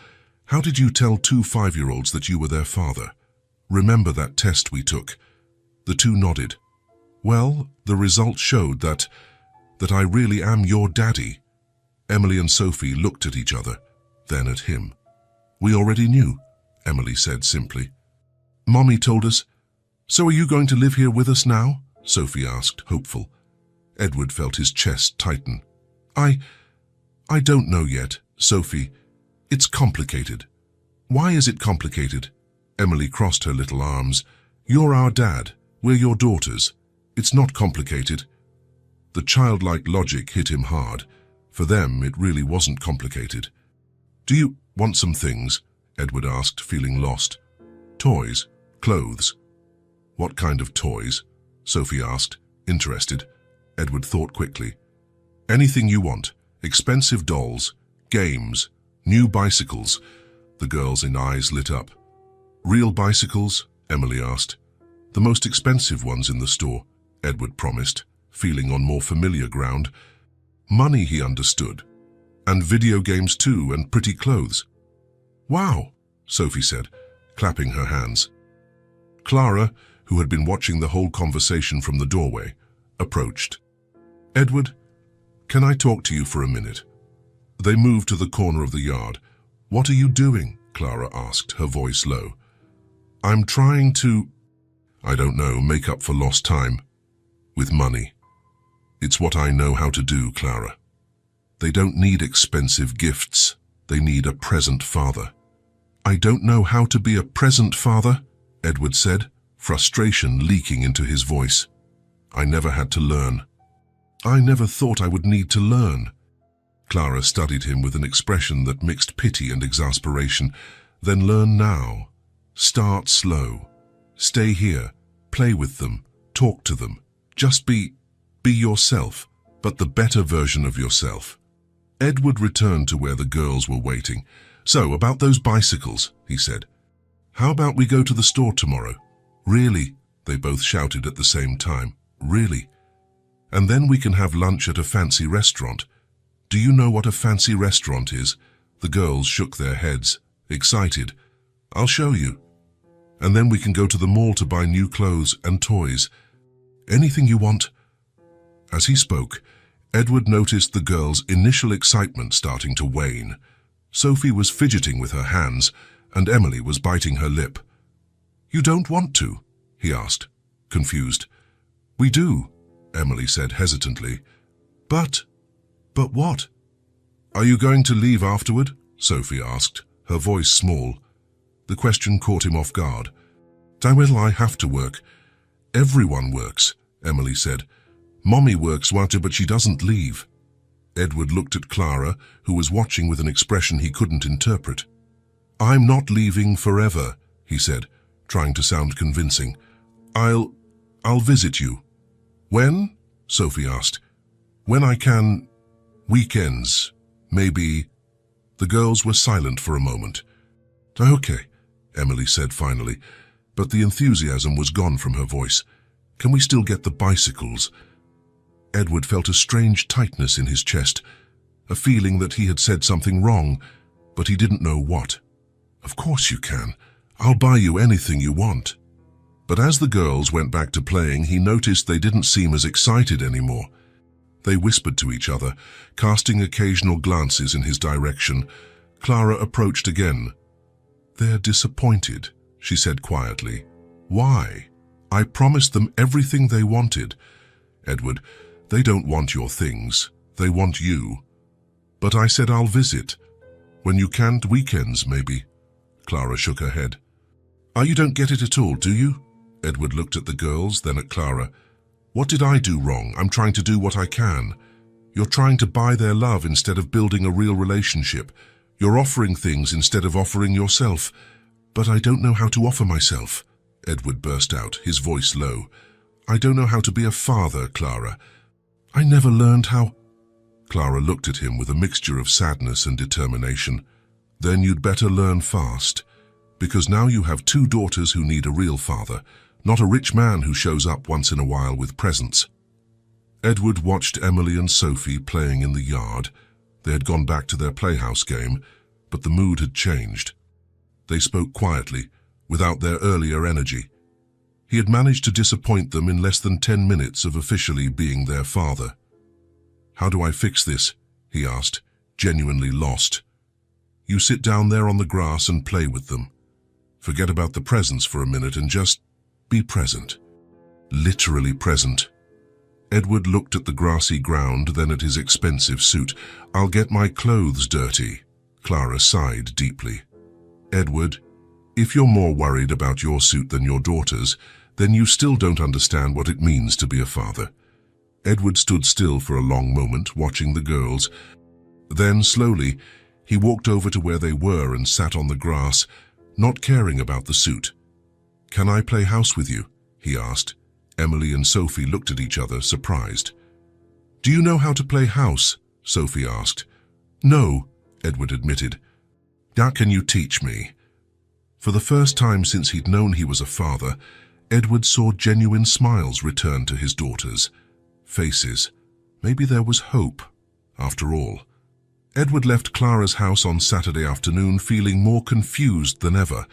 "How did you tell 2 5-year-olds that you were their father? Remember that test we took?" The two nodded. Well, the results showed that I really am your daddy. Emily and Sophie looked at each other, then at him. We already knew, Emily said simply. Mommy told us. So are you going to live here with us now? Sophie asked, hopeful. Edward felt his chest tighten. I don't know yet, Sophie. It's complicated. Why is it complicated? Emily crossed her little arms. You're our dad. We're your daughters. It's not complicated. The childlike logic hit him hard. For them, it really wasn't complicated. Do you want some things? Edward asked, feeling lost. Toys? Clothes? What kind of toys? Sophie asked, interested. Edward thought quickly. Anything you want. Expensive dolls, games, new bicycles. The girls' eyes lit up. Real bicycles? Emily asked. The most expensive ones in the store, Edward promised, feeling on more familiar ground. Money, he understood. And video games too, and pretty clothes. Wow, Sophie said, clapping her hands. Clara, who had been watching the whole conversation from the doorway, approached. Edward, can I talk to you for a minute? They moved to the corner of the yard. What are you doing? Clara asked, her voice low. I'm trying to, I don't know, make up for lost time. With money. It's what I know how to do, Clara. They don't need expensive gifts. They need a present father. I don't know how to be a present father, Edward said, frustration leaking into his voice. I never had to learn. I never thought I would need to learn. Clara studied him with an expression that mixed pity and exasperation. Then learn now. Start slow. Stay here. Play with them. Talk to them. Just be yourself, but the better version of yourself. Edward returned to where the girls were waiting. So, about those bicycles, he said. How about we go to the store tomorrow? Really? They both shouted at the same time. Really? And then we can have lunch at a fancy restaurant. Do you know what a fancy restaurant is? The girls shook their heads, excited. I'll show you. And then we can go to the mall to buy new clothes and toys. Anything you want. As he spoke, Edward noticed the girls' initial excitement starting to wane. Sophie was fidgeting with her hands, and Emily was biting her lip. You don't want to? He asked, confused. We do, Emily said hesitantly. But what? Are you going to leave afterward? Sophie asked, her voice small. The question caught him off guard. Will I have to work? Everyone works, Emily said. Mommy works, but she doesn't leave. Edward looked at Clara, who was watching with an expression he couldn't interpret. I'm not leaving forever, he said, trying to sound convincing. I'll visit you. When? Sophie asked. When I can. Weekends. Maybe. The girls were silent for a moment. Okay, Emily said finally, but the enthusiasm was gone from her voice. Can we still get the bicycles? Edward felt a strange tightness in his chest, a feeling that he had said something wrong, but he didn't know what. Of course you can. I'll buy you anything you want. But as the girls went back to playing, he noticed they didn't seem as excited anymore. They whispered to each other, casting occasional glances in his direction. Clara approached again. They're disappointed, she said quietly. Why? I promised them everything they wanted. Edward, they don't want your things. They want you. But I said I'll visit. When you can't, weekends, maybe. Clara shook her head. You don't get it at all, do you? Edward looked at the girls, then at Clara. What did I do wrong? I'm trying to do what I can. You're trying to buy their love instead of building a real relationship. You're offering things instead of offering yourself. But I don't know how to offer myself, Edward burst out, his voice low. I don't know how to be a father, Clara. I never learned how. Clara looked at him with a mixture of sadness and determination. Then you'd better learn fast, because now you have two daughters who need a real father, not a rich man who shows up once in a while with presents. Edward watched Emily and Sophie playing in the yard. They had gone back to their playhouse game, but the mood had changed. They spoke quietly, without their earlier energy. He had managed to disappoint them in less than 10 minutes of officially being their father. "How do I fix this?" he asked, genuinely lost. "You sit down there on the grass and play with them. Forget about the presents for a minute and just be present." Literally present. Edward looked at the grassy ground, then at his expensive suit. "I'll get my clothes dirty." Clara sighed deeply. "Edward, if you're more worried about your suit than your daughter's, then you still don't understand what it means to be a father." Edward stood still for a long moment, watching the girls. Then, slowly, he walked over to where they were and sat on the grass, not caring about the suit. "Can I play house with you?" he asked. Emily and Sophie looked at each other, surprised. "Do you know how to play house?" Sophie asked. "No," Edward admitted. "How can you teach me?" For the first time since he'd known he was a father, Edward saw genuine smiles return to his daughters' faces. Maybe there was hope, after all. Edward left Clara's house on Saturday afternoon feeling more confused than ever.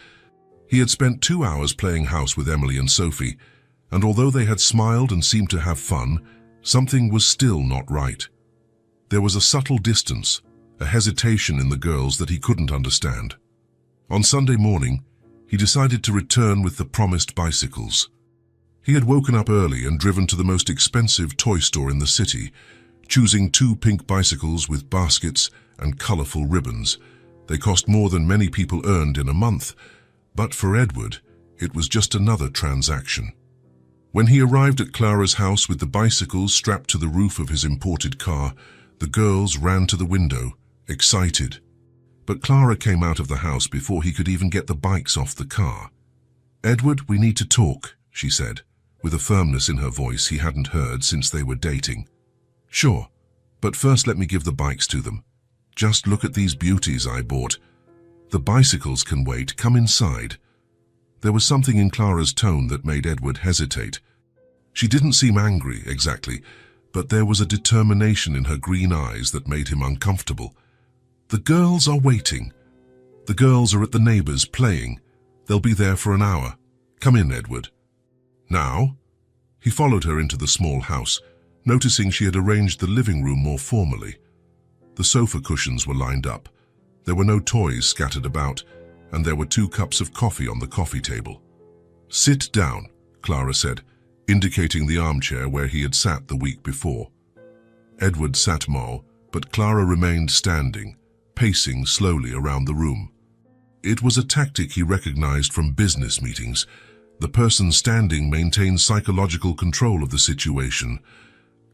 He had spent 2 hours playing house with Emily and Sophie, and although they had smiled and seemed to have fun, something was still not right. There was a subtle distance, a hesitation in the girls that he couldn't understand. On Sunday morning, he decided to return with the promised bicycles. He had woken up early and driven to the most expensive toy store in the city, choosing 2 pink bicycles with baskets and colorful ribbons. They cost more than many people earned in a month, but for Edward, it was just another transaction. When he arrived at Clara's house with the bicycles strapped to the roof of his imported car, the girls ran to the window, excited. But Clara came out of the house before he could even get the bikes off the car. "Edward, we need to talk," she said, with a firmness in her voice he hadn't heard since they were dating. "Sure, but first let me give the bikes to them. Just look at these beauties I bought." "The bicycles can wait. Come inside." There was something in Clara's tone that made Edward hesitate. She didn't seem angry, exactly, but there was a determination in her green eyes that made him uncomfortable. "The girls are waiting. The girls are at the neighbors playing. They'll be there for an hour. Come in, Edward." "Now?" He followed her into the small house, noticing she had arranged the living room more formally. The sofa cushions were lined up. There were no toys scattered about, and there were 2 cups of coffee on the coffee table. "Sit down," Clara said, indicating the armchair where he had sat the week before. Edward sat more, but Clara remained standing, pacing slowly around the room. It was a tactic he recognized from business meetings. The person standing maintained psychological control of the situation.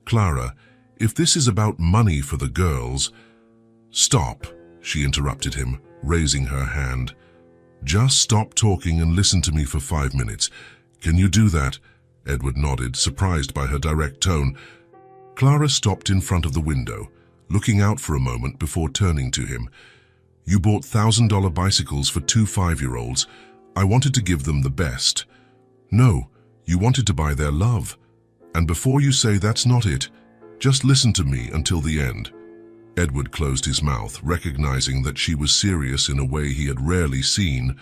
"Clara, if this is about money for the girls—" "Stop," she interrupted him, raising her hand. "Just stop talking and listen to me for 5 minutes. Can you do that?" Edward nodded, surprised by her direct tone. Clara stopped in front of the window, looking out for a moment before turning to him. "You bought $1,000 bicycles for 2 5-year-olds. I wanted to give them the best." "No, you wanted to buy their love. And before you say that's not it, just listen to me until the end." Edward closed his mouth, recognizing that she was serious in a way he had rarely seen.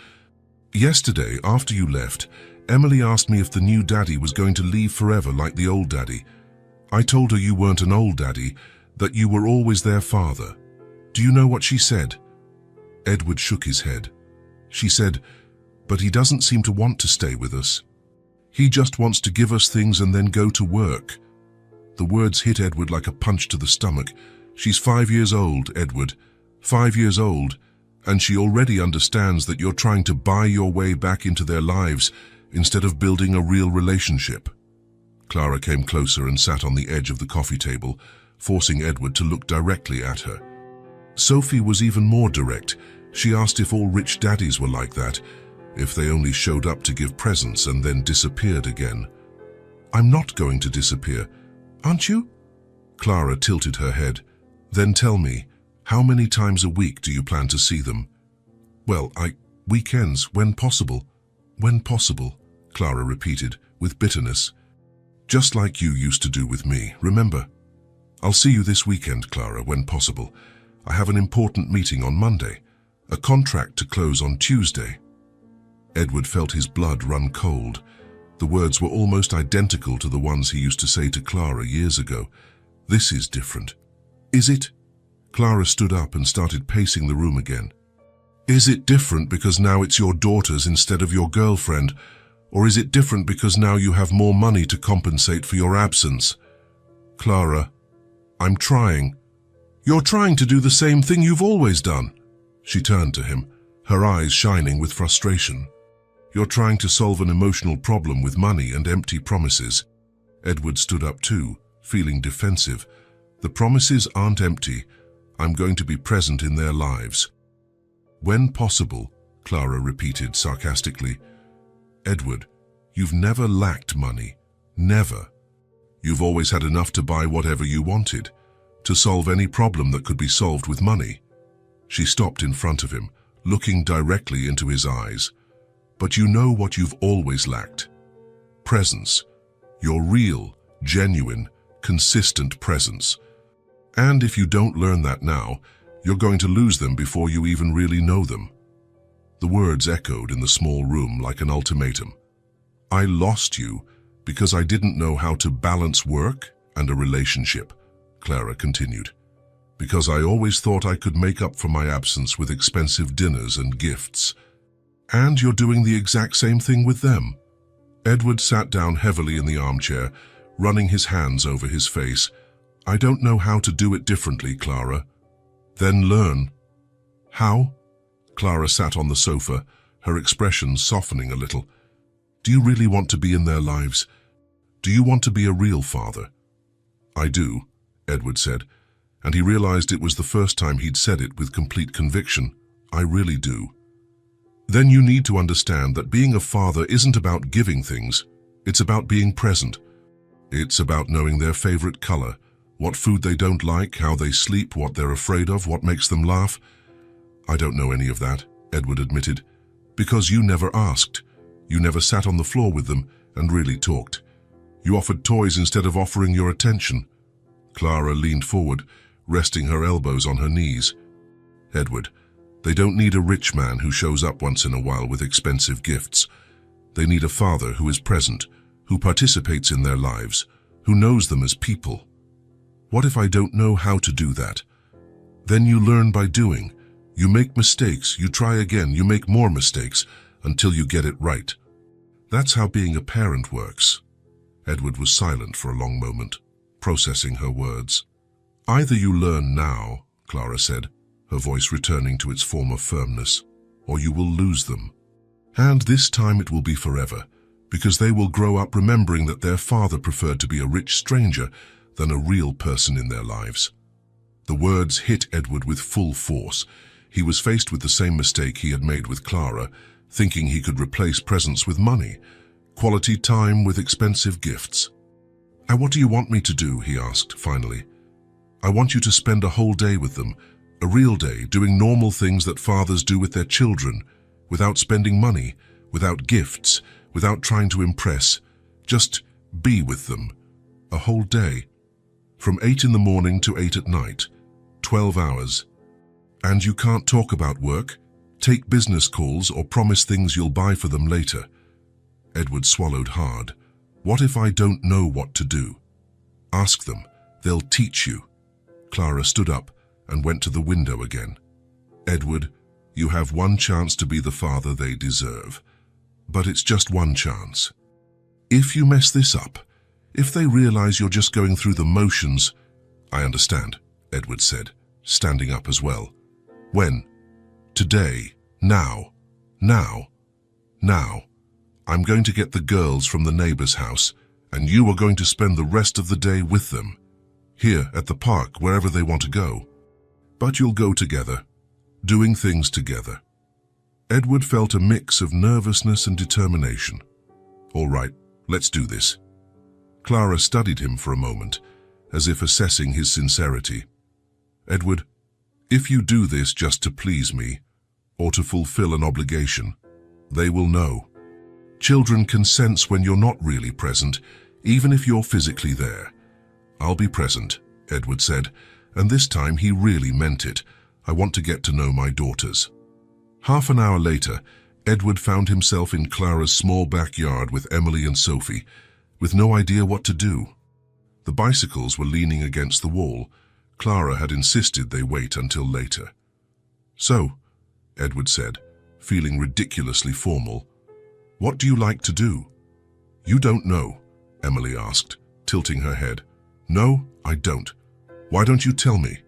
"Yesterday, after you left, Emily asked me if the new daddy was going to leave forever like the old daddy. I told her you weren't an old daddy, that you were always their father. Do you know what she said?" Edward shook his head. "She said, but he doesn't seem to want to stay with us. He just wants to give us things and then go to work." The words hit Edward like a punch to the stomach. "She's 5 years old, Edward. 5 years old, and she already understands that you're trying to buy your way back into their lives instead of building a real relationship." Clara came closer and sat on the edge of the coffee table, forcing Edward to look directly at her. Sophie was even more direct. She asked if all rich daddies were like that, if they only showed up to give presents and then disappeared again. "I'm not going to disappear. Aren't you?" Clara tilted her head. "Then tell me, how many times a week do you plan to see them?" "Well, weekends, when possible." "When possible," Clara repeated, with bitterness. "Just like you used to do with me, remember? I'll see you this weekend, Clara, when possible. I have an important meeting on Monday, a contract to close on Tuesday." Edward felt his blood run cold. The words were almost identical to the ones he used to say to Clara years ago. "This is different." "Is it?" Clara stood up and started pacing the room again. "Is it different because now it's your daughters instead of your girlfriend? Or is it different because now you have more money to compensate for your absence?" "Clara, I'm trying." "You're trying to do the same thing you've always done." She turned to him, her eyes shining with frustration. "You're trying to solve an emotional problem with money and empty promises." Edward stood up too, feeling defensive. "The promises aren't empty. I'm going to be present in their lives." "When possible," Clara repeated sarcastically. "Edward, you've never lacked money. Never. You've always had enough to buy whatever you wanted, to solve any problem that could be solved with money." She stopped in front of him, looking directly into his eyes. "But you know what you've always lacked? Presence. Your real, genuine, consistent presence. And if you don't learn that now, you're going to lose them before you even really know them." The words echoed in the small room like an ultimatum. "I lost you because I didn't know how to balance work and a relationship," Clara continued. "Because I always thought I could make up for my absence with expensive dinners and gifts. And you're doing the exact same thing with them." Edward sat down heavily in the armchair, running his hands over his face. "I don't know how to do it differently, Clara." "Then learn." "How?" Clara sat on the sofa, her expression softening a little. "Do you really want to be in their lives? Do you want to be a real father?" "I do," Edward said, and he realized it was the first time he'd said it with complete conviction. "I really do." "Then you need to understand that being a father isn't about giving things. It's about being present. It's about knowing their favorite color, what food they don't like, how they sleep, what they're afraid of, what makes them laugh." "I don't know any of that," Edward admitted, "because you never asked. You never sat on the floor with them and really talked. You offered toys instead of offering your attention." Clara leaned forward, resting her elbows on her knees. "Edward, they don't need a rich man who shows up once in a while with expensive gifts. They need a father who is present, who participates in their lives, who knows them as people." "What if I don't know how to do that?" "Then you learn by doing. You make mistakes, you try again, you make more mistakes until you get it right. That's how being a parent works." Edward was silent for a long moment, processing her words. "Either you learn now," Clara said, her voice returning to its former firmness, "or you will lose them. And this time it will be forever, because they will grow up remembering that their father preferred to be a rich stranger than a real person in their lives." The words hit Edward with full force. He was faced with the same mistake he had made with Clara, thinking he could replace presence with money, quality time with expensive gifts. "And what do you want me to do?" he asked, finally. "I want you to spend a whole day with them, a real day, doing normal things that fathers do with their children, without spending money, without gifts, without trying to impress. Just be with them. A whole day. From 8 in the morning to 8 at night. 12 hours. And you can't talk about work, take business calls, or promise things you'll buy for them later." Edward swallowed hard. "What if I don't know what to do?" "Ask them. They'll teach you." Clara stood up and went to the window again. "Edward, you have one chance to be the father they deserve. But it's just one chance. If you mess this up, if they realize you're just going through the motions—" "I understand," Edward said, standing up as well. "When? Today. Now. Now. Now. I'm going to get the girls from the neighbor's house, and you are going to spend the rest of the day with them. Here, at the park, wherever they want to go. But you'll go together, doing things together." Edward felt a mix of nervousness and determination. "All right, let's do this." Clara studied him for a moment, as if assessing his sincerity. "Edward, if you do this just to please me, or to fulfill an obligation, they will know. Children can sense when you're not really present, even if you're physically there." "I'll be present," Edward said, and this time he really meant it. "I want to get to know my daughters." Half an hour later, Edward found himself in Clara's small backyard with Emily and Sophie, with no idea what to do. The bicycles were leaning against the wall. Clara had insisted they wait until later. "So," Edward said, feeling ridiculously formal, "what do you like to do?" "You don't know?" Emily asked, tilting her head. "No, I don't. Why don't you tell me?"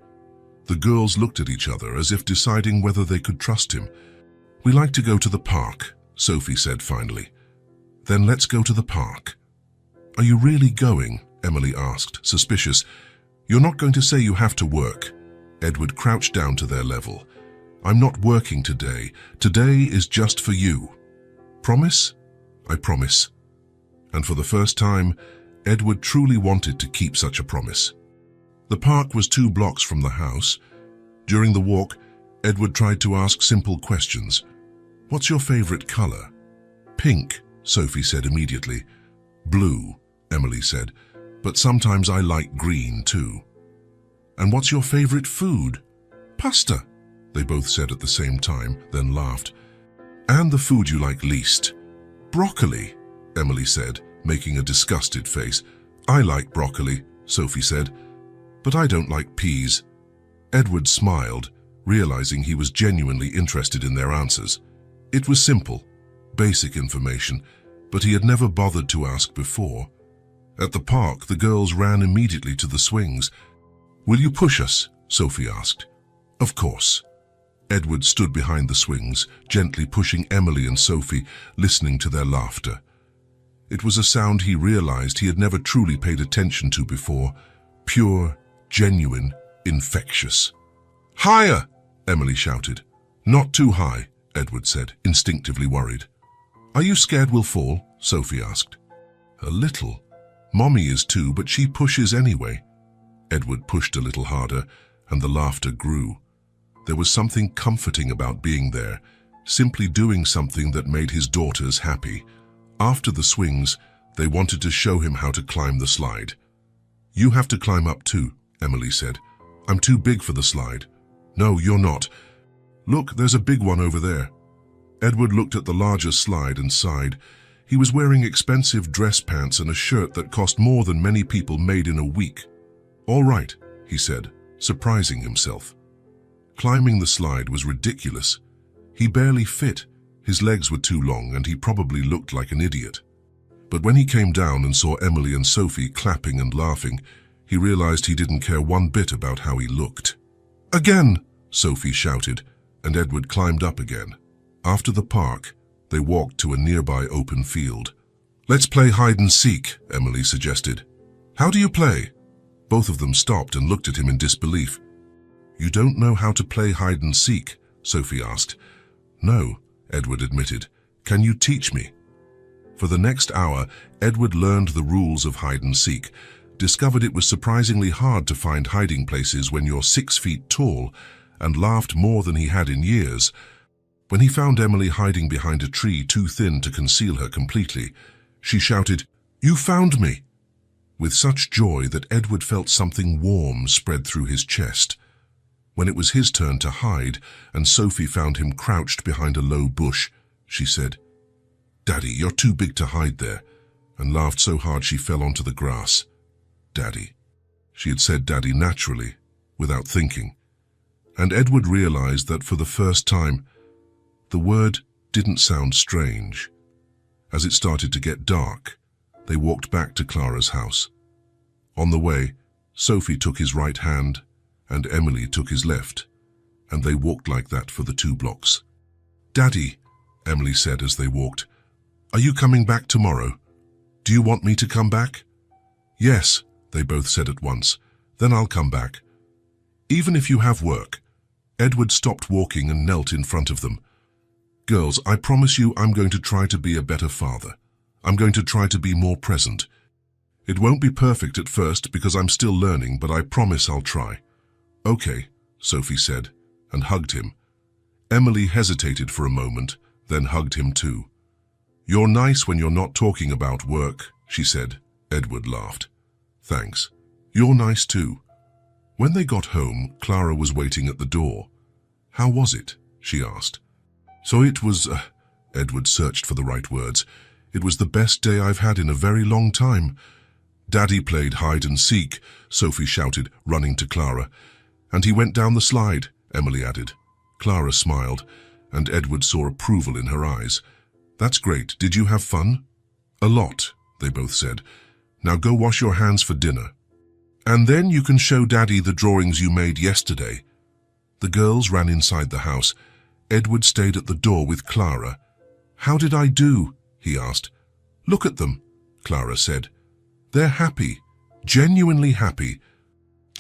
The girls looked at each other as if deciding whether they could trust him. "We like to go to the park," Sophie said finally. "Then let's go to the park." "Are you really going?" Emily asked, suspicious. "You're not going to say you have to work?" Edward crouched down to their level. "I'm not working today. Today is just for you." "Promise?" "I promise." And for the first time, Edward truly wanted to keep such a promise. The park was 2 blocks from the house. During the walk, Edward tried to ask simple questions. "What's your favorite color?" "Pink," Sophie said immediately. "Blue," Emily said, "but sometimes I like green too." "And what's your favorite food?" "Pasta," they both said at the same time, then laughed. "And the food you like least?" "Broccoli," Emily said, making a disgusted face. "I like broccoli," Sophie said, "but I don't like peas." Edward smiled, realizing he was genuinely interested in their answers. It was simple, basic information, but he had never bothered to ask before. At the park, the girls ran immediately to the swings. "Will you push us?" Sophie asked. "Of course." Edward stood behind the swings, gently pushing Emily and Sophie, listening to their laughter. It was a sound he realized he had never truly paid attention to before. Pure, genuine, infectious. "Higher!" Emily shouted. "Not too high," Edward said, instinctively worried. "Are you scared we'll fall?" Sophie asked. "A little. Mommy is too, but she pushes anyway." Edward pushed a little harder, and the laughter grew. There was something comforting about being there, simply doing something that made his daughters happy. After the swings, they wanted to show him how to climb the slide. "You have to climb up too," Emily said. "I'm too big for the slide." "No, you're not. Look, there's a big one over there." Edward looked at the larger slide and sighed. He was wearing expensive dress pants and a shirt that cost more than many people made in a week. "All right," he said, surprising himself. Climbing the slide was ridiculous. He barely fit. His legs were too long and he probably looked like an idiot. But when he came down and saw Emily and Sophie clapping and laughing, he realized he didn't care one bit about how he looked. "Again!" Sophie shouted, and Edward climbed up again. After the park, they walked to a nearby open field. "Let's play hide and seek," Emily suggested. "How do you play?" Both of them stopped and looked at him in disbelief. "You don't know how to play hide and seek?" Sophie asked. "No," Edward admitted. "Can you teach me?" For the next hour, Edward learned the rules of hide and seek, discovered it was surprisingly hard to find hiding places when you're 6 feet tall, and laughed more than he had in years. When he found Emily hiding behind a tree too thin to conceal her completely, she shouted, "You found me!" with such joy that Edward felt something warm spread through his chest. When it was his turn to hide, and Sophie found him crouched behind a low bush, she said, "Daddy, you're too big to hide there," and laughed so hard she fell onto the grass. Daddy. She had said daddy naturally, without thinking. And Edward realized that for the first time, the word didn't sound strange. As it started to get dark, they walked back to Clara's house. On the way, Sophie took his right hand, and Emily took his left, and they walked like that for the 2 blocks. "Daddy," Emily said as they walked, "are you coming back tomorrow? Do you want me to come back?" "Yes," they both said at once. "Then I'll come back." "Even if you have work?" Edward stopped walking and knelt in front of them. "Girls, I promise you I'm going to try to be a better father. I'm going to try to be more present. It won't be perfect at first because I'm still learning, but I promise I'll try." "Okay," Sophie said, and hugged him. Emily hesitated for a moment, then hugged him too. "You're nice when you're not talking about work," she said. Edward laughed. "Thanks. You're nice too." When they got home, Clara was waiting at the door. "How was it?" she asked. "So it was Edward searched for the right words. It was the best day I've had in a very long time. Daddy played hide and seek, Sophie shouted, running to Clara. And he went down the slide, Emily added. Clara smiled, and Edward saw approval in her eyes. That's great. Did you have fun? A lot, they both said. Now go wash your hands for dinner. And then you can show Daddy the drawings you made yesterday. The girls ran inside the house. Edward stayed at the door with Clara. How did I do? He asked. Look at them, Clara said. They're happy, genuinely happy.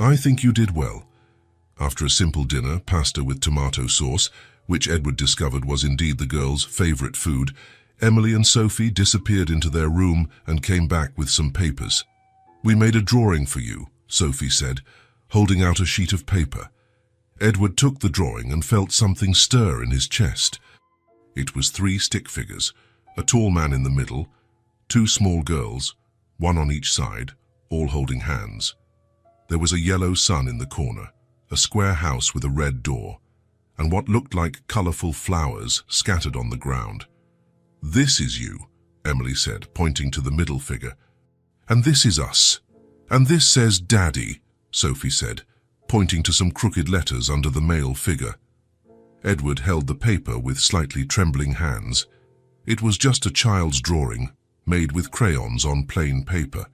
I think you did well. After a simple dinner, pasta with tomato sauce, which Edward discovered was indeed the girls' favorite food, Emily and Sophie disappeared into their room and came back with some papers. We made a drawing for you, Sophie said, holding out a sheet of paper. Edward took the drawing and felt something stir in his chest. It was 3 stick figures, a tall man in the middle, 2 small girls, one on each side, all holding hands. There was a yellow sun in the corner, a square house with a red door, and what looked like colorful flowers scattered on the ground. This is you, Emily said, pointing to the middle figure. And this is us. And this says Daddy, Sophie said, pointing to some crooked letters under the male figure. Edward held the paper with slightly trembling hands. It was just a child's drawing, made with crayons on plain paper.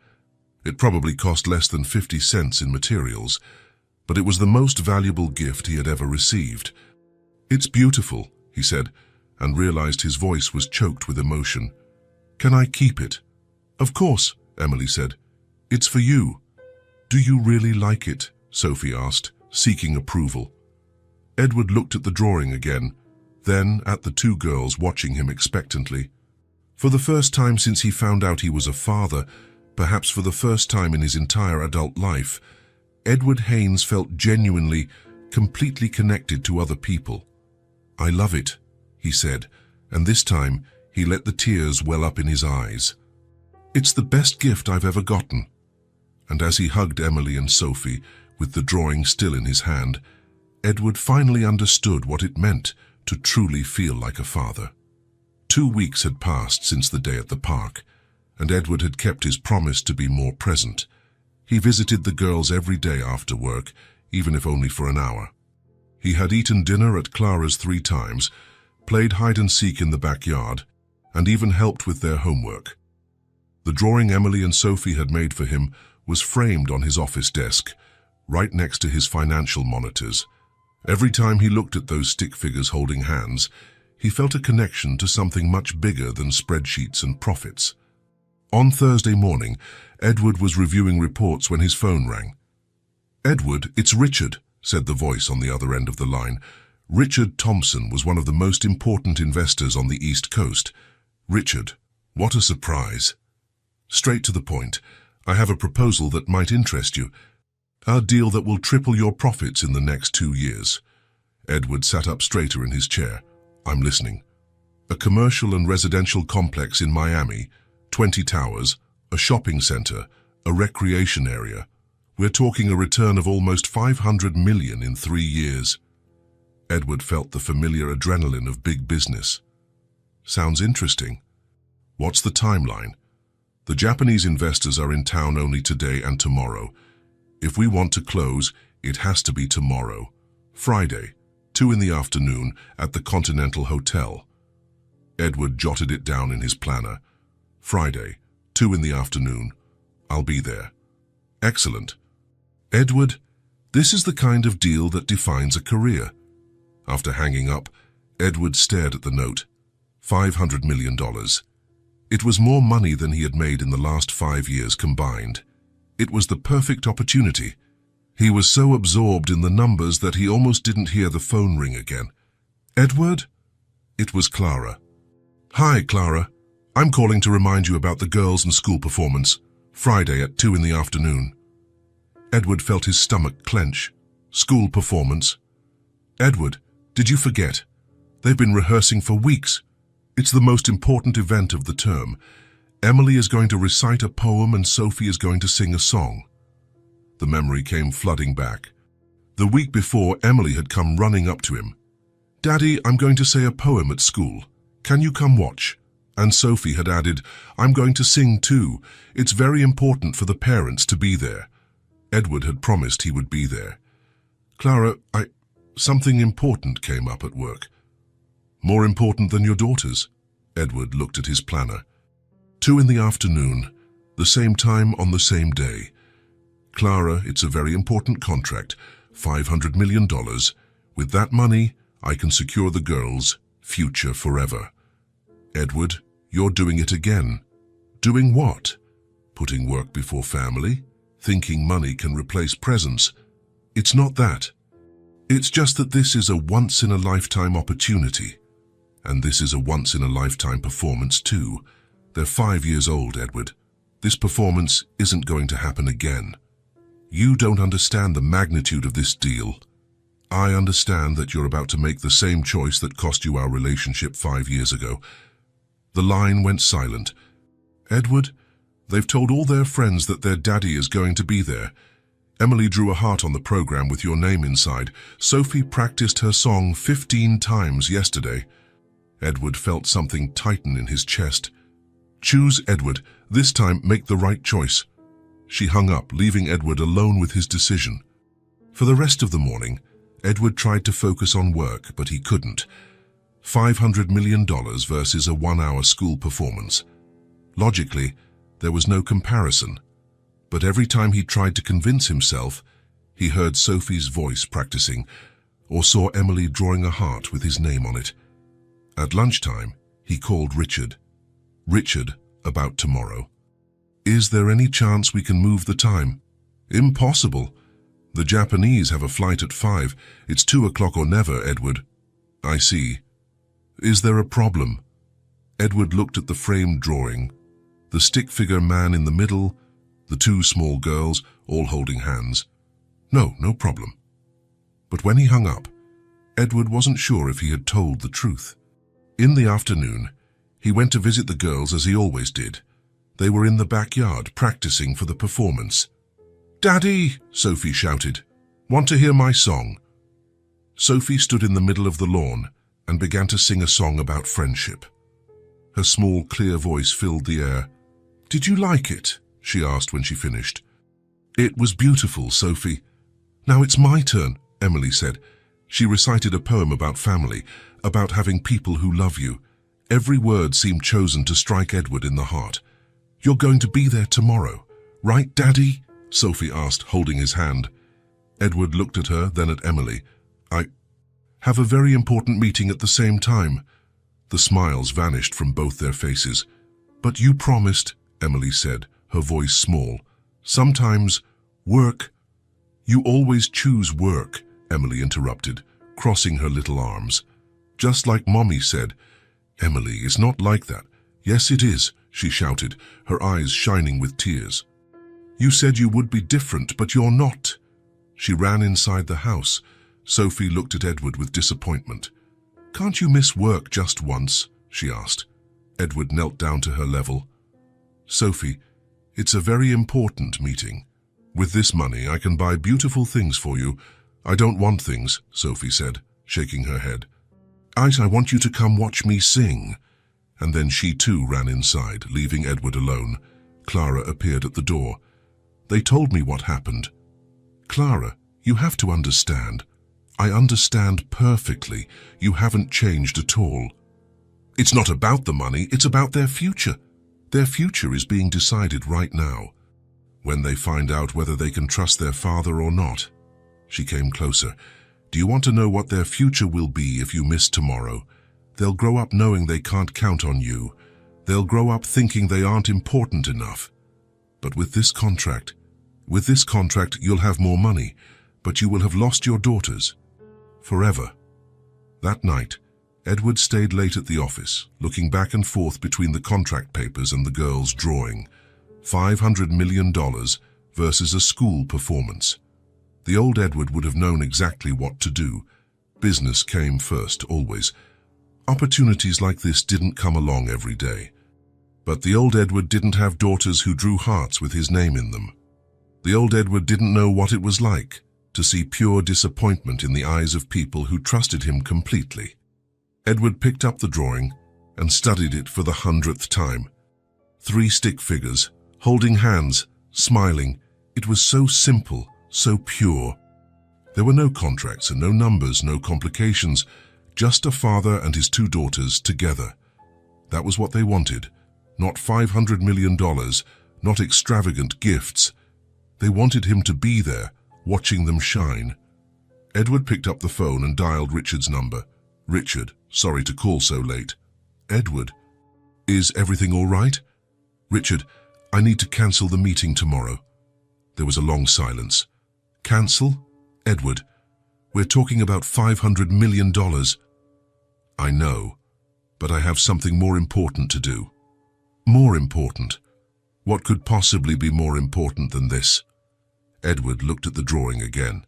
It probably cost less than 50 cents in materials, but it was the most valuable gift he had ever received. It's beautiful, he said, and realized his voice was choked with emotion. Can I keep it? Of course, Emily said. It's for you. Do you really like it? Sophie asked, seeking approval. Edward looked at the drawing again, then at the 2 girls watching him expectantly. For the first time since he found out he was a father, perhaps for the first time in his entire adult life, Edward Haynes felt genuinely, completely connected to other people. I love it, he said, and this time he let the tears well up in his eyes. It's the best gift I've ever gotten. And as he hugged Emily and Sophie, with the drawing still in his hand, Edward finally understood what it meant to truly feel like a father. 2 weeks had passed since the day at the park, and Edward had kept his promise to be more present. He visited the girls every day after work, even if only for an hour. He had eaten dinner at Clara's 3 times, played hide and seek in the backyard, and even helped with their homework. The drawing Emily and Sophie had made for him was framed on his office desk, right next to his financial monitors. Every time he looked at those stick figures holding hands, he felt a connection to something much bigger than spreadsheets and profits. On Thursday morning, Edward was reviewing reports when his phone rang. Edward, it's Richard, said the voice on the other end of the line. Richard Thompson was one of the most important investors on the East Coast. Richard, what a surprise. Straight to the point, I have a proposal that might interest you. A deal that will triple your profits in the next 2 years. Edward sat up straighter in his chair. I'm listening. A commercial and residential complex in Miami, 20 towers, a shopping center, a recreation area. We're talking a return of almost $500 million in 3 years. Edward felt the familiar adrenaline of big business. Sounds interesting. What's the timeline? The Japanese investors are in town only today and tomorrow. If we want to close, it has to be tomorrow. Friday, 2 in the afternoon at the Continental Hotel. Edward jotted it down in his planner. Friday, 2 in the afternoon. I'll be there. Excellent. Edward, this is the kind of deal that defines a career. After hanging up, Edward stared at the note. $500 million. It was more money than he had made in the last 5 years combined. It was the perfect opportunity. He was so absorbed in the numbers that he almost didn't hear the phone ring again. Edward? It was Clara. Hi, Clara. I'm calling to remind you about the girls' and school performance, Friday at 2 in the afternoon. Edward felt his stomach clench. School performance. Edward, did you forget? They've been rehearsing for weeks. It's the most important event of the term. Emily is going to recite a poem and Sophie is going to sing a song. The memory came flooding back. The week before, Emily had come running up to him. Daddy, I'm going to say a poem at school. Can you come watch? And Sophie had added, I'm going to sing too. It's very important for the parents to be there. Edward had promised he would be there. Clara, something important came up at work. More important than your daughters? Edward looked at his planner. 2 in the afternoon, the same time on the same day. Clara, it's a very important contract, $500 million. With that money, I can secure the girls' future forever. Edward, you're doing it again. Doing what? Putting work before family? Thinking money can replace presence? It's not that. It's just that this is a once-in-a-lifetime opportunity. And this is a once-in-a-lifetime performance too. They're 5 years old, Edward. This performance isn't going to happen again. You don't understand the magnitude of this deal. I understand that you're about to make the same choice that cost you our relationship 5 years ago. The line went silent. Edward, they've told all their friends that their daddy is going to be there. Emily drew a heart on the program with your name inside. Sophie practiced her song 15 times yesterday. Edward felt something tighten in his chest. Choose, Edward. This time, make the right choice. She hung up, leaving Edward alone with his decision. For the rest of the morning, Edward tried to focus on work, but he couldn't. $500 million versus a 1-hour school performance. Logically, there was no comparison. But every time he tried to convince himself, he heard Sophie's voice practicing, or saw Emily drawing a heart with his name on it. At lunchtime, he called Richard. Richard, about tomorrow. Is there any chance we can move the time? Impossible. The Japanese have a flight at 5. It's 2 o'clock or never, Edward. I see. Is there a problem? Edward looked at the framed drawing. The stick figure man in the middle, the 2 small girls, all holding hands. No problem. But when he hung up, Edward wasn't sure if he had told the truth. In the afternoon, he went to visit the girls as he always did. They were in the backyard practicing for the performance. Daddy, Sophie shouted. Want to hear my song? Sophie stood in the middle of the lawn and began to sing a song about friendship. Her small, clear voice filled the air. Did you like it? She asked when she finished. It was beautiful, Sophie. Now it's my turn, Emily said. She recited a poem about family, about having people who love you. Every word seemed chosen to strike Edward in the heart. You're going to be there tomorrow, right, Daddy? Sophie asked, holding his hand. Edward looked at her, then at Emily. I have a very important meeting at the same time. The smiles vanished from both their faces. But you promised, Emily said, her voice small. Sometimes, work. You always choose work, Emily interrupted, crossing her little arms. Just like Mommy said. Emily, it's not like that. Yes, it is, she shouted, her eyes shining with tears. You said you would be different, but you're not. She ran inside the house. Sophie looked at Edward with disappointment. Can't you miss work just once? She asked. Edward knelt down to her level. Sophie, it's a very important meeting. With this money, I can buy beautiful things for you. I don't want things, Sophie said, shaking her head. I want you to come watch me sing. And then she too ran inside, leaving Edward alone. Clara appeared at the door. They told me what happened. Clara, you have to understand. I understand perfectly. You haven't changed at all. It's not about the money, it's about their future. Their future is being decided right now. When they find out whether they can trust their father or not. She came closer. Do you want to know what their future will be if you miss tomorrow? They'll grow up knowing they can't count on you. They'll grow up thinking they aren't important enough. But with this contract, you'll have more money, but you will have lost your daughters. Forever. That night, Edward stayed late at the office, looking back and forth between the contract papers and the girls' drawing. $500 million versus a school performance. The old Edward would have known exactly what to do. Business came first, always. Opportunities like this didn't come along every day. But the old Edward didn't have daughters who drew hearts with his name in them. The old Edward didn't know what it was like to see pure disappointment in the eyes of people who trusted him completely. Edward picked up the drawing and studied it for the 100th time. 3 stick figures, holding hands, smiling. It was so simple, so pure. There were no contracts and no numbers, no complications, just a father and his 2 daughters together. That was what they wanted. Not $500 million, not extravagant gifts. They wanted him to be there, watching them shine. Edward picked up the phone and dialed Richard's number. "Richard, sorry to call so late." "Edward, is everything all right?" "Richard, I need to cancel the meeting tomorrow." There was a long silence. "Cancel? Edward, we're talking about $500 million. "I know, but I have something more important to do." "More important? What could possibly be more important than this?" Edward looked at the drawing again.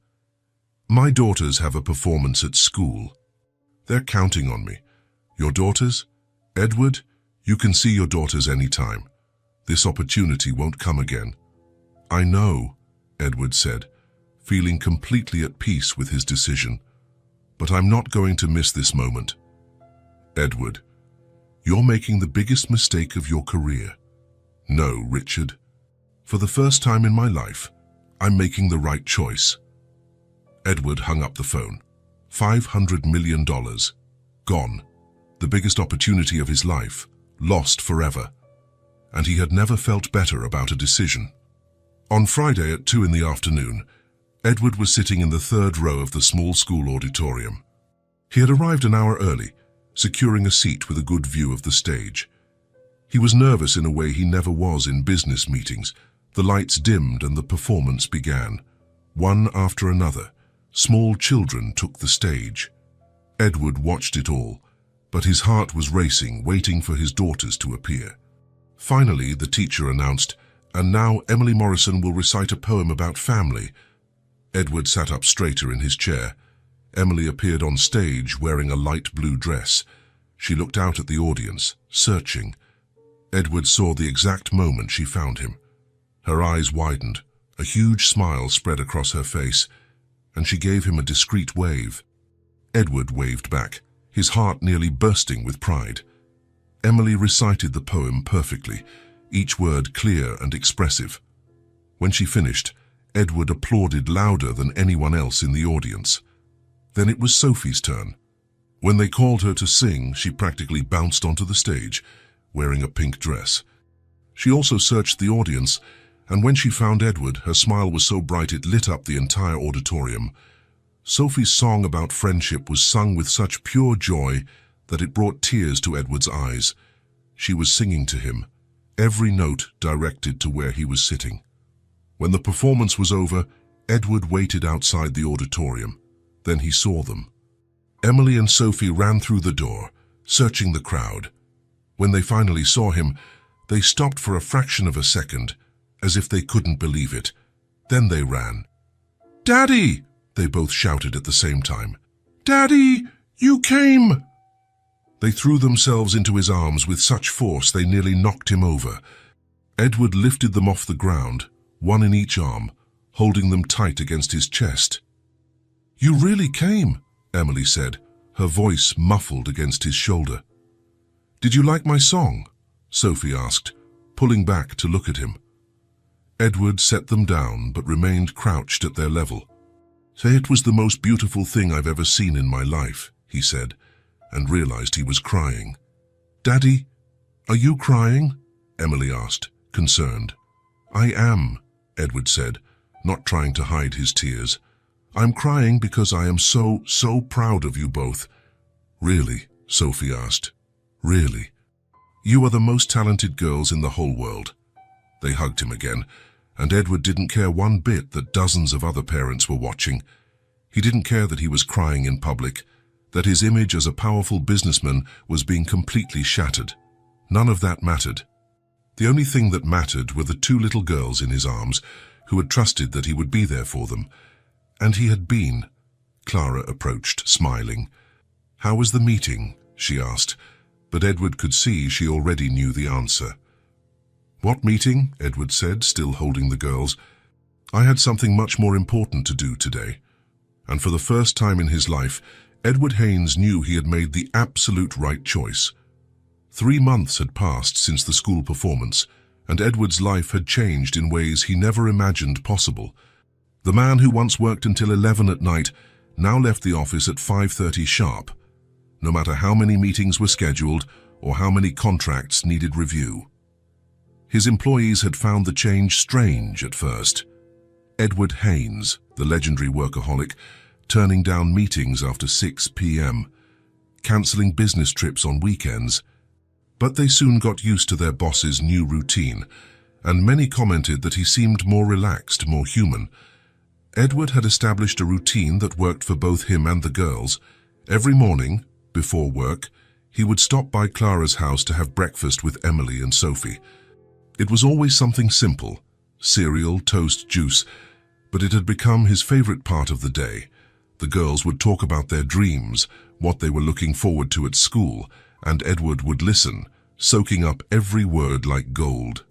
"My daughters have a performance at school. They're counting on me." "Your daughters? Edward, you can see your daughters any time. This opportunity won't come again." "I know," Edward said, feeling completely at peace with his decision. "But I'm not going to miss this moment." "Edward, you're making the biggest mistake of your career." "No, Richard. For the first time in my life, I'm making the right choice." Edward hung up the phone. $500 million. Gone. The biggest opportunity of his life. Lost forever. And he had never felt better about a decision. On Friday at 2 in the afternoon, Edward was sitting in the 3rd row of the small school auditorium. He had arrived an hour early, securing a seat with a good view of the stage. He was nervous in a way he never was in business meetings. The lights dimmed and the performance began. One after another, small children took the stage. Edward watched it all, but his heart was racing, waiting for his daughters to appear. Finally, the teacher announced, "And now Emily Morrison will recite a poem about family." Edward sat up straighter in his chair. Emily appeared on stage wearing a light blue dress. She looked out at the audience, searching. Edward saw the exact moment she found him. Her eyes widened, a huge smile spread across her face, and she gave him a discreet wave. Edward waved back, his heart nearly bursting with pride. Emily recited the poem perfectly, each word clear and expressive. When she finished, Edward applauded louder than anyone else in the audience. Then it was Sophie's turn. When they called her to sing, she practically bounced onto the stage, wearing a pink dress. She also searched the audience, and when she found Edward, her smile was so bright it lit up the entire auditorium. Sophie's song about friendship was sung with such pure joy that it brought tears to Edward's eyes. She was singing to him, every note directed to where he was sitting. When the performance was over, Edward waited outside the auditorium. Then he saw them. Emily and Sophie ran through the door, searching the crowd. When they finally saw him, they stopped for a fraction of a second, as if they couldn't believe it. Then they ran. "Daddy!" they both shouted at the same time. "Daddy, you came!" They threw themselves into his arms with such force they nearly knocked him over. Edward lifted them off the ground, one in each arm, holding them tight against his chest. "You really came," Emily said, her voice muffled against his shoulder. "Did you like my song?" Sophie asked, pulling back to look at him. Edward set them down but remained crouched at their level. "Say it was the most beautiful thing I've ever seen in my life," he said, and realized he was crying. "Daddy, are you crying?" Emily asked, concerned. "I am," Edward said, not trying to hide his tears. "I'm crying because I am so proud of you both." "Really?" Sophie asked. "Really? You are the most talented girls in the whole world." They hugged him again, and Edward didn't care one bit that dozens of other parents were watching. He didn't care that he was crying in public, that his image as a powerful businessman was being completely shattered. None of that mattered. The only thing that mattered were the 2 little girls in his arms who had trusted that he would be there for them. And he had been. Clara approached, smiling. "How was the meeting?" she asked, but Edward could see she already knew the answer. "What meeting?" Edward said, still holding the girls. "I had something much more important to do today." And for the first time in his life, Edward Haynes knew he had made the absolute right choice. 3 months had passed since the school performance, and Edward's life had changed in ways he never imagined possible. The man who once worked until 11 at night now left the office at 5:30 sharp, no matter how many meetings were scheduled or how many contracts needed review. His employees had found the change strange at first. Edward Haynes, the legendary workaholic, turning down meetings after 6 p.m., cancelling business trips on weekends. But they soon got used to their boss's new routine, and many commented that he seemed more relaxed, more human. Edward had established a routine that worked for both him and the girls. Every morning, before work, he would stop by Clara's house to have breakfast with Emily and Sophie. It was always something simple, cereal, toast, juice, but it had become his favorite part of the day. The girls would talk about their dreams, what they were looking forward to at school, and Edward would listen, soaking up every word like gold.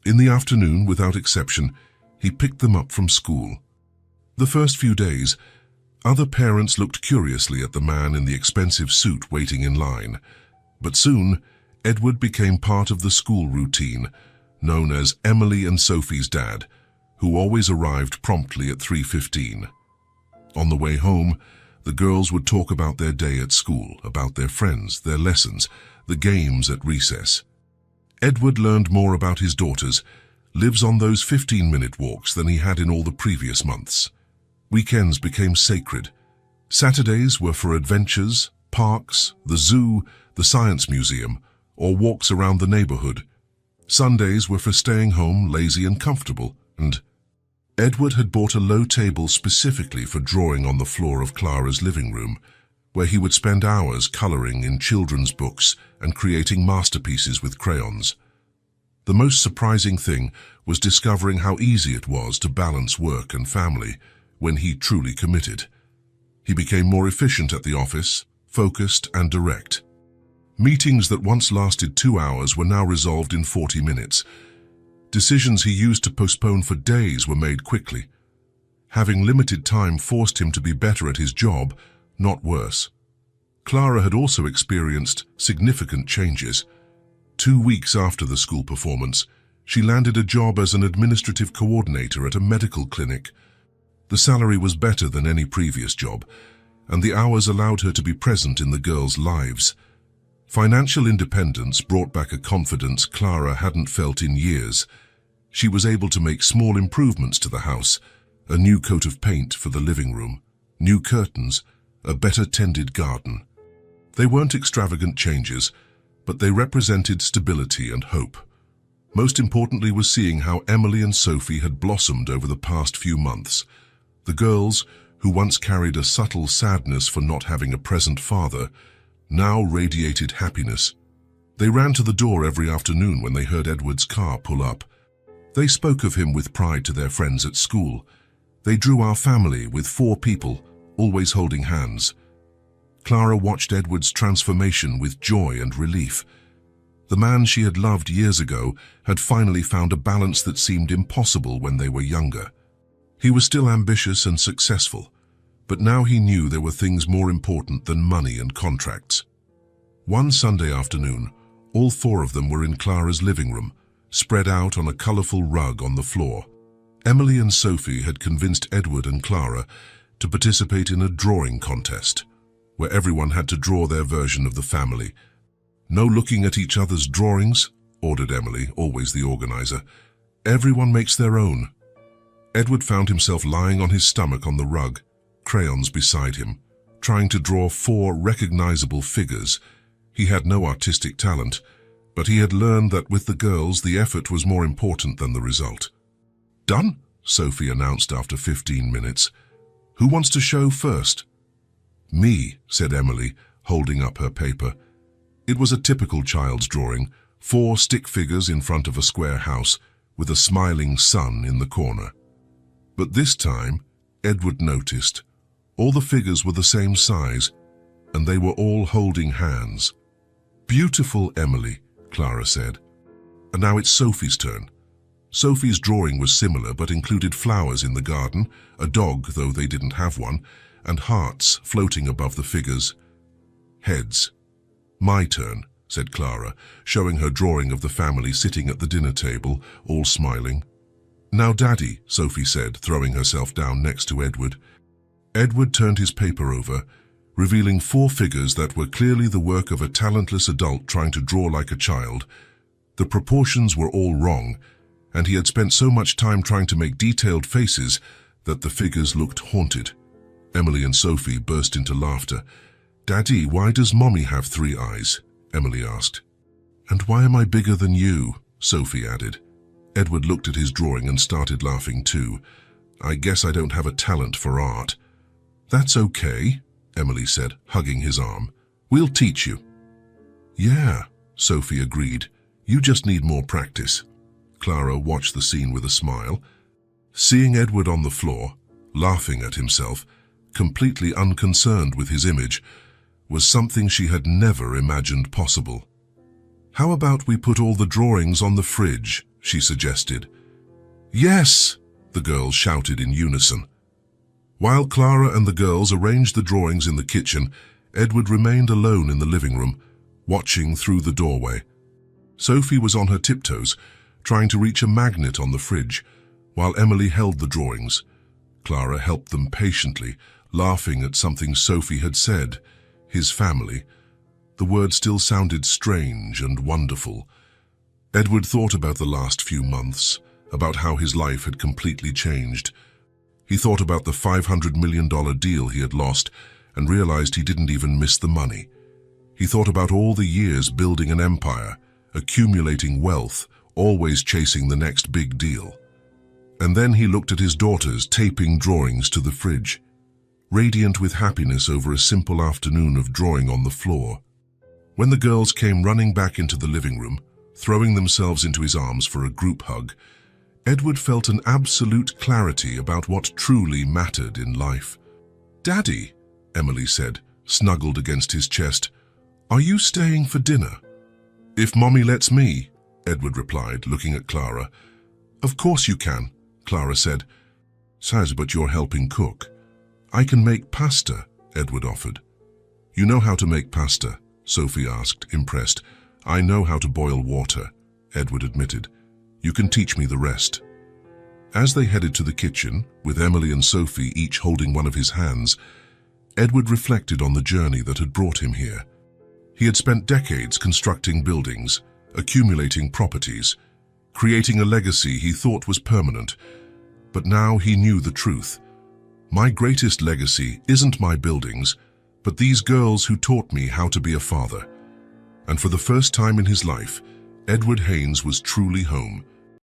In the afternoon, without exception, he picked them up from school. The first few days, other parents looked curiously at the man in the expensive suit waiting in line. But soon, Edward became part of the school routine, known as Emily and Sophie's dad, who always arrived promptly at 3:15. On the way home, the girls would talk about their day at school, about their friends, their lessons, the games at recess. Edward learned more about his daughters, lives on those 15-minute walks than he had in all the previous months. Weekends became sacred. Saturdays were for adventures, parks, the zoo, the science museum, or walks around the neighborhood. Sundays were for staying home, lazy and comfortable, and Edward had bought a low table specifically for drawing on the floor of Clara's living room, where he would spend hours coloring in children's books and creating masterpieces with crayons. The most surprising thing was discovering how easy it was to balance work and family when he truly committed. He became more efficient at the office, focused and direct. Meetings that once lasted 2 hours were now resolved in 40 minutes. Decisions he used to postpone for days were made quickly. Having limited time forced him to be better at his job, not worse. Clara had also experienced significant changes. 2 weeks after the school performance, she landed a job as an administrative coordinator at a medical clinic. The salary was better than any previous job, and the hours allowed her to be present in the girls' lives. Financial independence brought back a confidence Clara hadn't felt in years. She was able to make small improvements to the house, a new coat of paint for the living room, new curtains, a better tended garden. They weren't extravagant changes, but they represented stability and hope. Most importantly was seeing how Emily and Sophie had blossomed over the past few months. The girls, who once carried a subtle sadness for not having a present father, now radiated happiness. They ran to the door every afternoon when they heard Edward's car pull up. They spoke of him with pride to their friends at school. They drew our family with 4 people, always holding hands. Clara watched Edward's transformation with joy and relief. The man she had loved years ago had finally found a balance that seemed impossible when they were younger. He was still ambitious and successful, but now he knew there were things more important than money and contracts. One Sunday afternoon, all 4 of them were in Clara's living room, spread out on a colorful rug on the floor. Emily and Sophie had convinced Edward and Clara to participate in a drawing contest, where everyone had to draw their version of the family. "No looking at each other's drawings," ordered Emily, always the organizer. "Everyone makes their own." Edward found himself lying on his stomach on the rug, crayons beside him, trying to draw 4 recognizable figures. He had no artistic talent, but he had learned that with the girls the effort was more important than the result. "Done?" Sophie announced after 15 minutes. "Who wants to show first?" "Me," said Emily, holding up her paper. It was a typical child's drawing, 4 stick figures in front of a square house, with a smiling sun in the corner. But this time, Edward noticed, all the figures were the same size, and they were all holding hands. "Beautiful, Emily," Clara said. "And now it's Sophie's turn." Sophie's drawing was similar but included flowers in the garden, a dog, though they didn't have one, and hearts floating above the figures. "Heads." "My turn," said Clara, showing her drawing of the family sitting at the dinner table, all smiling. "Now, Daddy," Sophie said, throwing herself down next to Edward. Edward turned his paper over, revealing 4 figures that were clearly the work of a talentless adult trying to draw like a child. The proportions were all wrong, and he had spent so much time trying to make detailed faces that the figures looked haunted. Emily and Sophie burst into laughter. "Daddy, why does Mommy have 3 eyes?" Emily asked. "And why am I bigger than you?" Sophie added. Edward looked at his drawing and started laughing too. "I guess I don't have a talent for art." "That's okay," Emily said, hugging his arm. "We'll teach you." "Yeah," Sophie agreed. "You just need more practice." Clara watched the scene with a smile. Seeing Edward on the floor, laughing at himself, completely unconcerned with his image, was something she had never imagined possible. "How about we put all the drawings on the fridge?" she suggested. "Yes!" the girls shouted in unison. While Clara and the girls arranged the drawings in the kitchen, Edward remained alone in the living room, watching through the doorway. Sophie was on her tiptoes, trying to reach a magnet on the fridge, while Emily held the drawings. Clara helped them patiently, laughing at something Sophie had said. His family. The word still sounded strange and wonderful. Edward thought about the last few months, about how his life had completely changed. He thought about the $500 million deal he had lost and realized he didn't even miss the money. He thought about all the years building an empire, accumulating wealth, always chasing the next big deal. And then he looked at his daughters taping drawings to the fridge, radiant with happiness over a simple afternoon of drawing on the floor. When the girls came running back into the living room, throwing themselves into his arms for a group hug, Edward felt an absolute clarity about what truly mattered in life. "Daddy," Emily said, snuggled against his chest, "are you staying for dinner?" "If Mommy lets me," Edward replied, looking at Clara. "Of course you can," Clara said. "Says, but you're helping cook." "I can make pasta," Edward offered. "You know how to make pasta?" Sophie asked, impressed. "I know how to boil water," Edward admitted. "You can teach me the rest." As they headed to the kitchen, with Emily and Sophie each holding one of his hands, Edward reflected on the journey that had brought him here. He had spent decades constructing buildings, accumulating properties, creating a legacy he thought was permanent. But now he knew the truth. My greatest legacy isn't my buildings, but these girls who taught me how to be a father. And for the first time in his life, Edward Haynes was truly home.